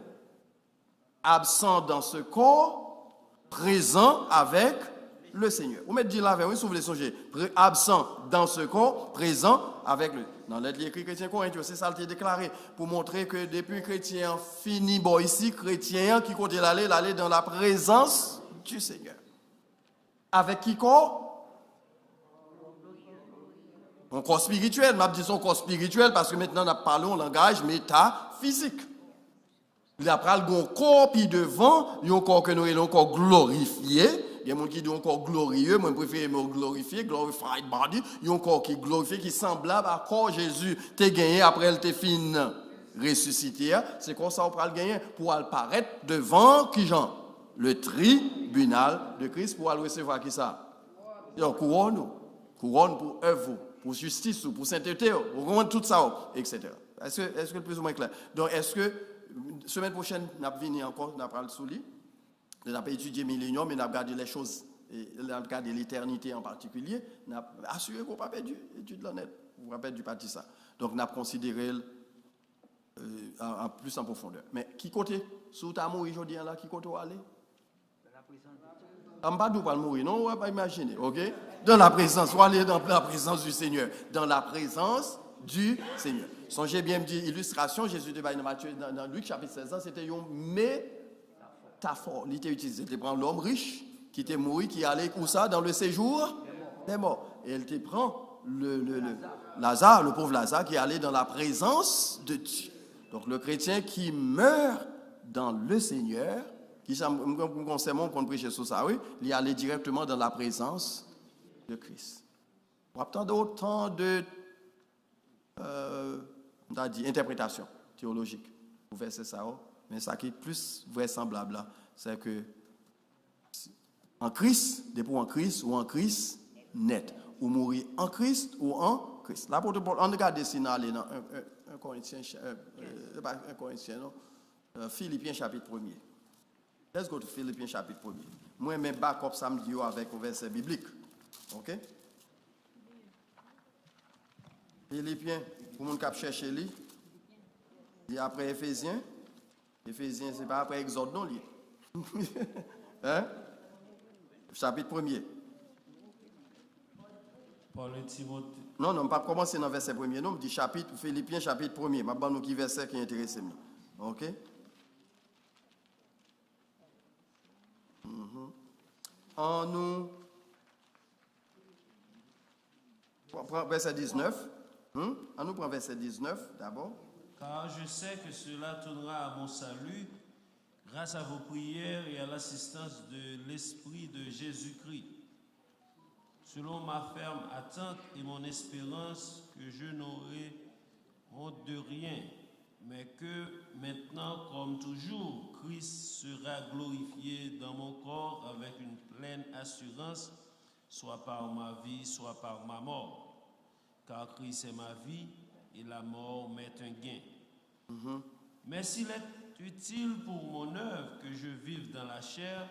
Absent dans ce corps, présent avec le Seigneur. Vous mettez dit là, oui, si vous voulez songer. Absent dans ce corps, présent avec le. Dans l'être écrit chrétien Corinthien, c'est ça qui est déclaré pour montrer que depuis chrétien fini, bon ici, chrétien qui compte l'aller dans la présence du Seigneur. Avec qui corps? Un corps spirituel. Je dis son corps spirituel parce que maintenant nous parlons langage métaphysique. Il y a un corps puis devant, il y a un corps que nous avons encore glorifié. Il y a des gens qui disent encore glorieux, moi je préfère me glorifier, glorified body. Il y a un corps qui est glorifié, qui est semblable à corps Jésus t'a gagné après elle t'a fini ressuscité. C'est comme ça qu'on peut le gagner pour apparaître devant qui Jean? Le tribunal de Christ pour aller recevoir qui ça? Couronne pour œuvre, pour justice, pour sainteté, pour tout ça, etc. Est-ce que plus ou moins clair? Donc est-ce que semaine prochaine, nous allons venir encore, nous allons parler sous lui. Nous n'avons pas étudié millénium, mais nous avons regardé les choses, nous avons regardé l'éternité en particulier. Nous avons assuré qu'on n'a pas perdu l'étude de l'honnête. Vous n'avez pas perdu partie ça. Donc, nous avons considéré en plus en profondeur. Mais qui côté? Si vous avez mouru aujourd'hui, qui côté vous allez? On ne va pas mourir, non? On ne va pas imaginer, ok? Dans la présence, vous allez dans la présence du Seigneur. Dans la présence du Seigneur. Songez bien, me dit illustration, Jésus de Matthieu, dans Luc chapitre 16, c'était une métaphore. Il était utilisé. Il prend l'homme riche qui était mort, qui allait où ça dans le séjour des morts. Et elle te prend Lazare, le pauvre Lazare, qui allait dans la présence de Dieu. Donc le chrétien qui meurt dans le Seigneur, qui qu'on prêche sur ça, oui, il allait directement dans la présence de Christ. On attend autant de on a dit interprétation théologique pour verser ça, mais ça qui est plus vraisemblable là, c'est que en Christ, depuis en Christ ou en Christ net, ou mourir en Christ ou en Christ. L'apôtre Paul, on regarde ici dans un Corinthiens, un Corinthiens, non, Philippiens chapitre 1er. Let's go to Philippiens chapitre 1er. Moi, je mets backup samedi avec un verset biblique. OK? Philippiens, pour le monde qui cherche lui, il y a après Éphésiens. Éphésiens, ce n'est pas après Exode, non, lui. Hein? Chapitre 1er. Paul et Timothée. Non, non, pas commencer dans le verset 1er, non, je dis chapitre, Philippiens chapitre 1er. Je vais vous dire verset qui intéresse. OK? En nous. Verset 19. On nous prend verset 19 d'abord. Car je sais que cela tournera à mon salut grâce à vos prières et à l'assistance de l'Esprit de Jésus-Christ. Selon ma ferme attente et mon espérance que je n'aurai honte de rien, mais que maintenant, comme toujours, Christ sera glorifié dans mon corps avec une pleine assurance, soit par ma vie, soit par ma mort. Car Christ est ma vie et la mort m'est un gain. Mais s'il est utile pour mon œuvre que je vive dans la chair,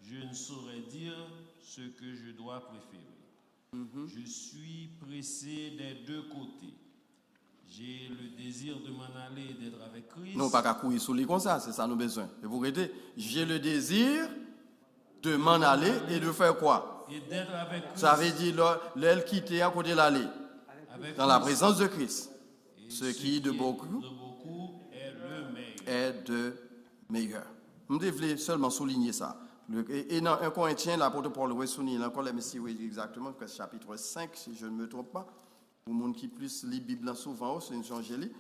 je ne saurais dire ce que je dois préférer. Je suis pressé des deux côtés. J'ai le désir de m'en aller et d'être avec Christ. Non, pas qu'à courir sous les comme ça, c'est ça nous besoin. Et vous regardez, j'ai le désir de m'en aller et de faire quoi? Et d'être avec Christ. Ça veut dire l'aile quitter à côté de l'aller, dans la présence de Christ. Ce qui de beaucoup est le meilleur. Est de meilleur. Je voulais seulement souligner ça. Et dans 1 Corinthiens, l'apôtre Paul va souligner encore les messieurs exactement, chapitre 5, si je ne me trompe pas. Pour les gens qui plus lit la Bible souvent, c'est une change de lire.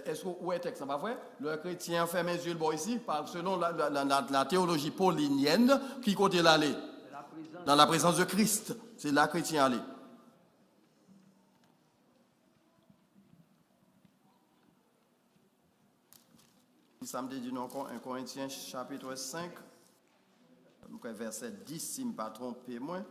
Est-ce que où est le texte? C'est pas vrai? Le chrétien ferme les yeux ici, selon la théologie paulinienne, qui côté l'aller? Dans la présence de Christ. C'est là que le chrétien allait. Samedi dit encore 1 Corinthiens chapitre 5, verset 10, si je ne me pas trompé, moi.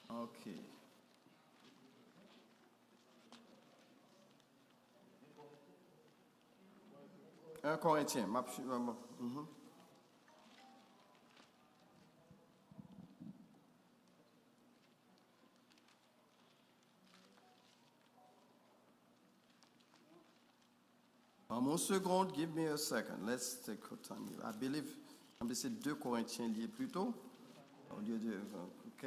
Ok. Un Corinthien. One second, give me a second. Let's take our time. I believe, c'est 2 Corinthiens liés plutôt, au lieu de 20. OK?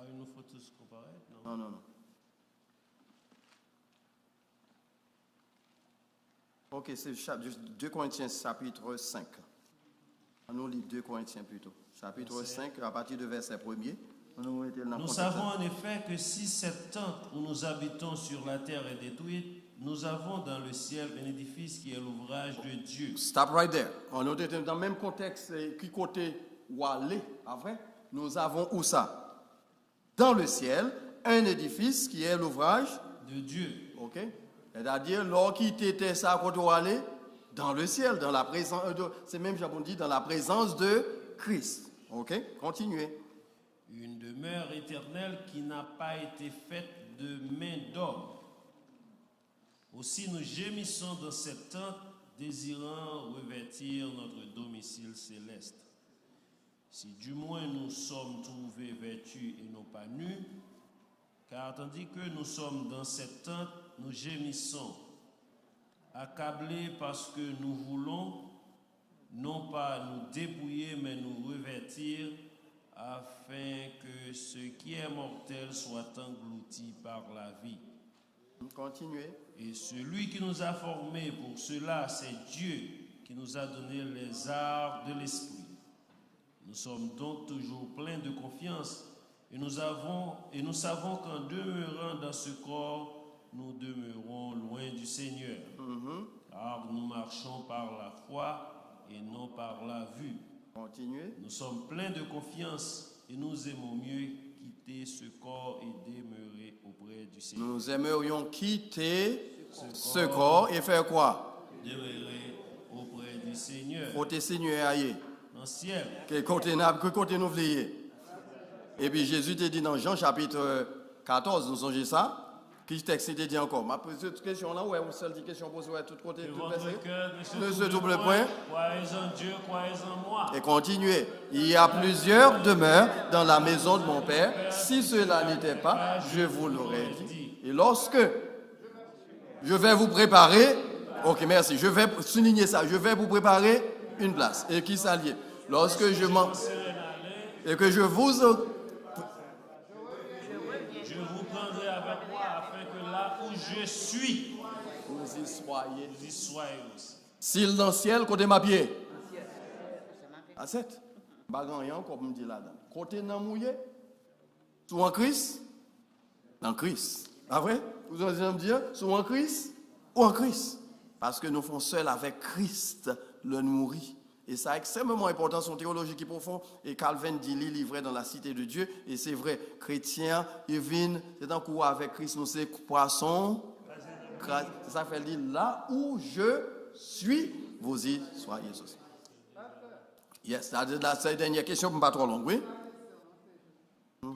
Il nous faut tous comparer? Non. Non. Ok, c'est 2 Corinthiens chapitre 5. On lit 2 Corinthiens plutôt. Chapitre 5, à partir du verset 1er. Nous savons en effet que si cette tente où nous habitons sur la terre est détruite, nous avons dans le ciel un édifice qui est l'ouvrage de Dieu. Stop right there. On est dans le même contexte, qui côté où aller, après, nous avons où ça? Dans le ciel, un édifice qui est l'ouvrage de Dieu. OK? C'est-à-dire, lorsqu'il était ça, quand on allait dans le ciel, dans la présence c'est même, j'avais dit, dans la présence de Christ. OK? Continuez. Une demeure éternelle qui n'a pas été faite de main d'homme. Aussi nous gémissons dans cette tente, désirant revêtir notre domicile céleste. Si du moins nous sommes trouvés vêtus et non pas nus, car tandis que nous sommes dans cette tente, nous gémissons, accablés parce que nous voulons non pas nous dépouiller, mais nous revêtir, afin que ce qui est mortel soit englouti par la vie. Continuez. Et celui qui nous a formés pour cela, c'est Dieu qui nous a donné les arts de l'esprit. Nous sommes donc toujours pleins de confiance et nous savons qu'en demeurant dans ce corps, nous demeurons loin du Seigneur. Car nous marchons par la foi et non par la vue. Continuez. Nous sommes pleins de confiance et nous aimons mieux quitter ce corps et demeurer auprès du Seigneur. Nous aimerions quitter ce corps et faire quoi? Demeurer auprès du Seigneur. Côté Seigneur aïe. Dans le ciel. Que côté nous voulons. Et puis Jésus te dit dans Jean chapitre 14, nous songez ça? Qui texte te dit encore? Ma petite question là, ouais, une seule question posée à tout côté. Monsieur double point. Croyez en Dieu, croyez en moi. Et continuez. Il y a plusieurs demeures dans la maison de mon Père. Si cela n'était pas, je vous l'aurais dit. Et lorsque je vais vous préparer, ok, merci, je vais souligner ça, je vais vous préparer une place. Et qui s'allie? Lorsque je m'en... Et que je vous prendrai avec moi afin que là où je suis, vous y soyez. Vous y soyez aussi. S'il dans le ciel, côté ma pied. À 7. Bagan comme me dit là-dedans. Côté nan mouillé, sous en Christ, dans Christ. Pas vrai? Vous allez me dire, sous en Christ ou en Christ. Parce que nous faisons seuls avec Christ le mourir. Et ça est extrêmement important, son théologie qui est profonde. Et Calvin dit, il est livré dans la cité de Dieu. Et c'est vrai, chrétien, il vient, c'est en cours avec Christ, nous c'est poisson. C'est ça fait dire, là où je suis, vous y soyez aussi. Yes, c'est la dernière question, pas trop longue, oui? Est-ce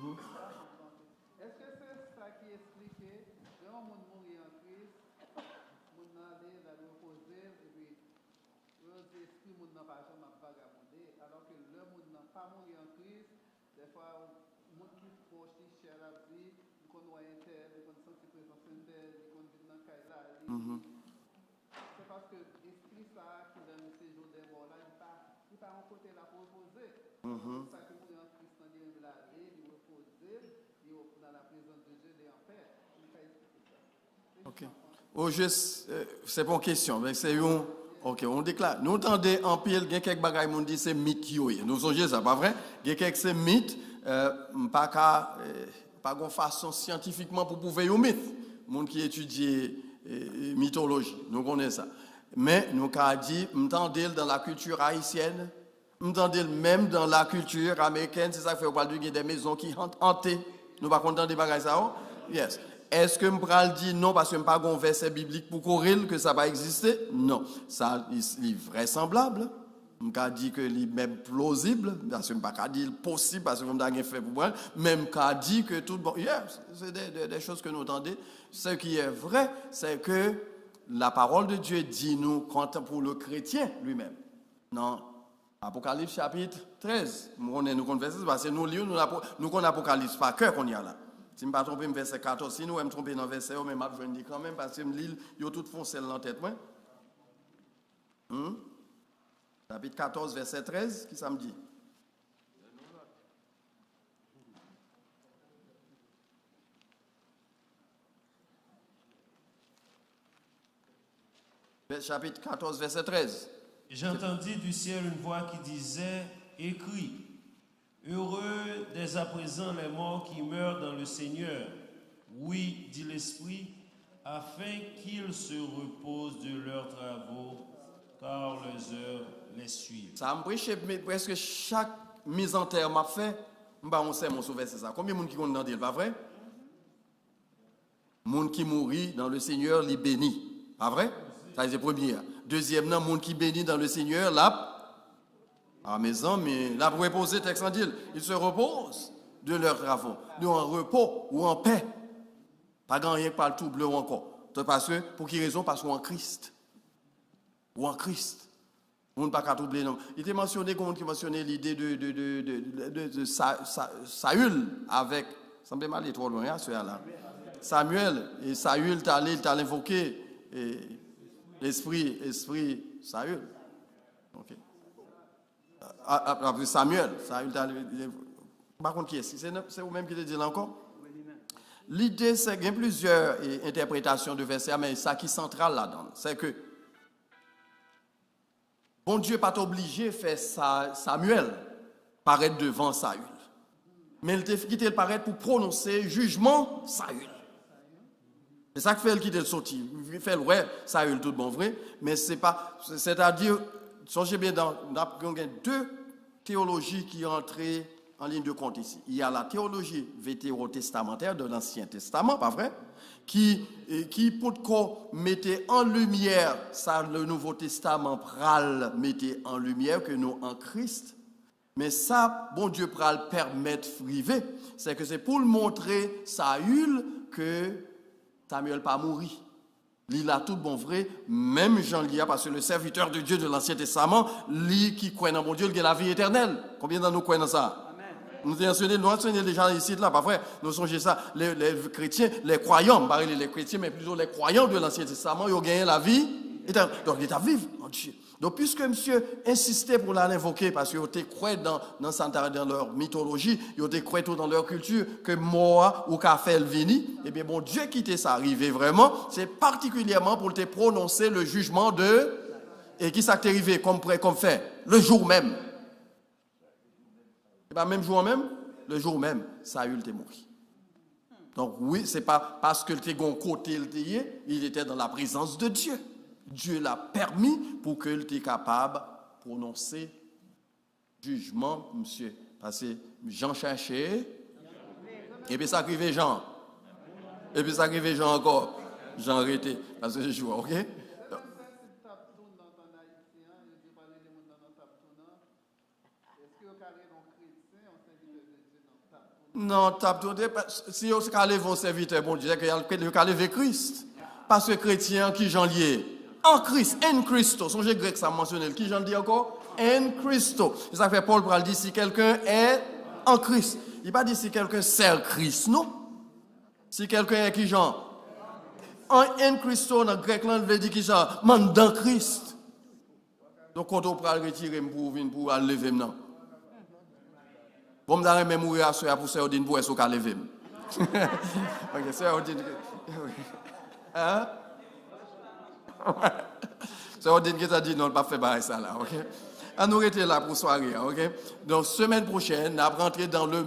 que c'est ça qui explique que quand on mourit en Christ, on a d'aller reposer, et puis l'esprit n'a pas jamais vagabondé, alors que le monde n'a pas mouru en Christ, des fois, le monde qui est proche, qui cher à vie, qu'on doit interdire, qu'on sent que présence interne, qu'on vit dans le Kaila. C'est parce que l'esprit, ça, qui donne ces jours des morts là, il pas en côté là pour reposer. C'est ça que nous en Christ, on dit, il reposer, il dans la présence de Dieu, il est en paix. Il faut expliquer ça. Ok. Au juste, c'est pas une question, mais c'est un. Ok, on déclare. Nous entendons en pile, il y a quelques bagages qui disent c'est mythe qui est. Nous songez ça, pas vrai? Il y a quelques c'est mythe, pas de façon scientifiquement pour prouver un mythe. Les gens qui étudient mythologie, nous connaissons ça. Mais nous avons dit, entendons dans la culture haïtienne, entendons même dans la culture américaine, c'est ça qui fait qu'on parle des maisons qui hantées. Nous ne sommes pas contents des bagages ça? Yes. Est-ce que je peux dire non parce que je n'ai pas un verset biblique pour courir que ça va exister? Non. Ça est vraisemblable. Je peux dire que c'est même plausible. Parce que je ne peux pas dire possible parce que je n'ai pas fait pour moi. Même je peux dire que tout bon. Yes, c'est des choses que nous entendons. Ce qui est vrai, c'est que la parole de Dieu dit nous pour le chrétien lui-même. Non. Apocalypse chapitre 13. Nous connaissons parce que nous lisons, nous connaissons Apocalypse par cœur qu'on y a là. Si je ne me trompe pas, verset 14, si nous me tromper dans le verset, mais je vais dire quand même, parce que je lis, il y a tout foncé dans la tête. Chapitre 14, verset 13, qui ça me dit? Chapitre 14, verset 13. J'entendis du ciel une voix qui disait, écrit, heureux dès à présent les morts qui meurent dans le Seigneur. Oui, dit l'Esprit, afin qu'ils se reposent de leurs travaux, car leurs heures les suivent. Ça me prêche presque chaque mise en terre m'a fait, on sait mon sauver, c'est ça. Combien de monde qui compte dans le pas vrai? Monde qui mourit dans le Seigneur, les bénit. Pas vrai? Ça c'est le premier. Deuxièmement, monde qui bénit dans le Seigneur, là, à mes hommes, là pour reposer, texte en dit, ils se reposent de leurs travaux, en repos ou en paix. Pas gagné par le tout bleu encore. Parce que, pour quelle raison? Parce qu'on est en Christ. Ou en Christ. On ne peut pas troubler, non. Il était mentionné, comme on mentionnait l'idée de Saül avec, ça me fait mal, il est trop loin, celui-là. Samuel, et Saül, t'as invoqué l'esprit Saül. Ok. Après Samuel, par contre, qui est-ce? C'est vous-même qui le dites là encore? L'idée, c'est qu'il y a plusieurs interprétations de versets, mais ça qui est central là-dedans, c'est que bon Dieu n'est pas obligé de faire Samuel paraître devant Saül. Mais il t'a quitté le paraître pour prononcer jugement Saül. C'est ça qui fait le quitter le sorti. Il fait le ouais, Saül tout bon vrai, mais c'est pas, c'est-à-dire, songez bien dans deux théologies qui entrent en ligne de compte ici. Il y a la théologie vétérotestamentaire de l'Ancien Testament, pas vrai? Qui pour qu'on mette en lumière, ça le Nouveau Testament pral mettait en lumière que nous en Christ. Mais ça, bon Dieu pral permettre privé, c'est que c'est pour le montrer Saül que Samuel pas mouru. Il a tout bon vrai, même Jean Lia, parce que le serviteur de Dieu de l'Ancien Testament, lui qui croit dans mon Dieu, il a la vie éternelle. Combien d'entre nous croient dans ça? Nous enseignons déjà ici, là, pas vrai? Nous songez ça, les chrétiens, les croyants, pas les chrétiens, mais plutôt les croyants de l'Ancien Testament, ils ont gagné la vie éternelle. Donc, il est à vivre en Dieu. Donc, puisque monsieur insistait pour l'invoquer, parce qu'ils ont cru dans leur mythologie, ils ont cru tout dans leur culture, que moi ou qu'a fait le vini, eh bien, bon Dieu qui t'est ça arrivé vraiment, c'est particulièrement pour te prononcer le jugement de, et qui s'est arrivé comme fait, le jour même. Et pas même jour même, le jour même, Saül était mort. Donc oui, c'est pas parce que le tégon côté il était dans la présence de Dieu. Dieu l'a permis pour qu'il était capable de prononcer jugement, monsieur. Parce que Jean cherchait, et puis ça arrivait Jean. Et puis ça arrivait Jean encore. Jean arrêté, parce que je joue, ok? Non, si vous allez vos serviteurs, bon Dieu, vous allez lever Christ. Parce que chrétien, qui j'en lié? En Christ, en Christo. Songez grec, ça mentionne. Qui j'en dis encore? En Christo. Ça fait Paul pour dire si quelqu'un est en Christ. Il ne pas dit si quelqu'un sert Christ, non? Si quelqu'un est qui j'en? En Christo, dans le grec, là, il veut dire qui ça? Man dans Christ. Donc, quand on peut retirer pour aller lever maintenant. Bon, je vais même mourir à ce pour se dire pour est-ce qu'on lever. Ok, c'est Odin. Hein? C'est Odin qui t'a dit non, pas faire ça là, ok? On nous était là pour soirée, ok? Donc, semaine prochaine, on va rentrer dans le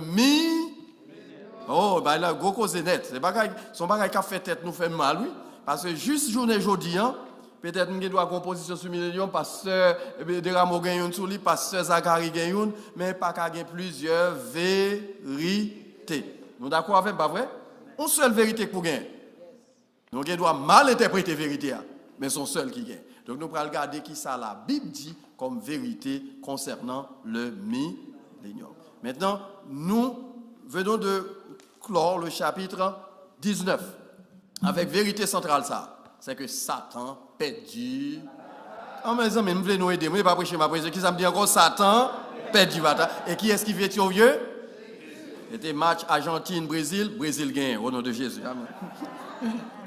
Oh, bah là, gros cause net. C'est pas son bagage qui a fait tête nous fait mal, oui. Parce que juste journée aujourd'hui, hein, peut-être nous doit composition sur Millennium, pasteur Deramo gagne sur lui, pasteur Zachary gagne, mais pas qu'à gagner plusieurs vérités. Nous d'accord avec pas vrai? Une seule vérité pour gagner. Donc il doit mal interpréter vérité, mais son seul qui gagne. Donc nous allons regarder qui ça la Bible dit comme vérité concernant le Millennium. Maintenant, nous venons de clore le chapitre 19 avec vérité centrale ça. C'est que Satan perdu. Oh mes amis, vous voulez nous aider. Moi, je ne vais pas prêcher ma prêche. Qui ça me dit encore? Satan perdu. Et qui est-ce qui fait au vieux? C'était match Argentine-Brésil. Brésil gagne au nom de Jésus. Amen.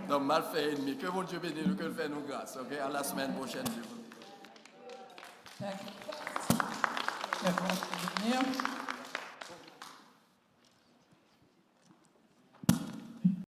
Donc, mal fait ennemi. Que mon Dieu bénisse nous, que le fait nous grâce. Ok, à la semaine prochaine. Merci.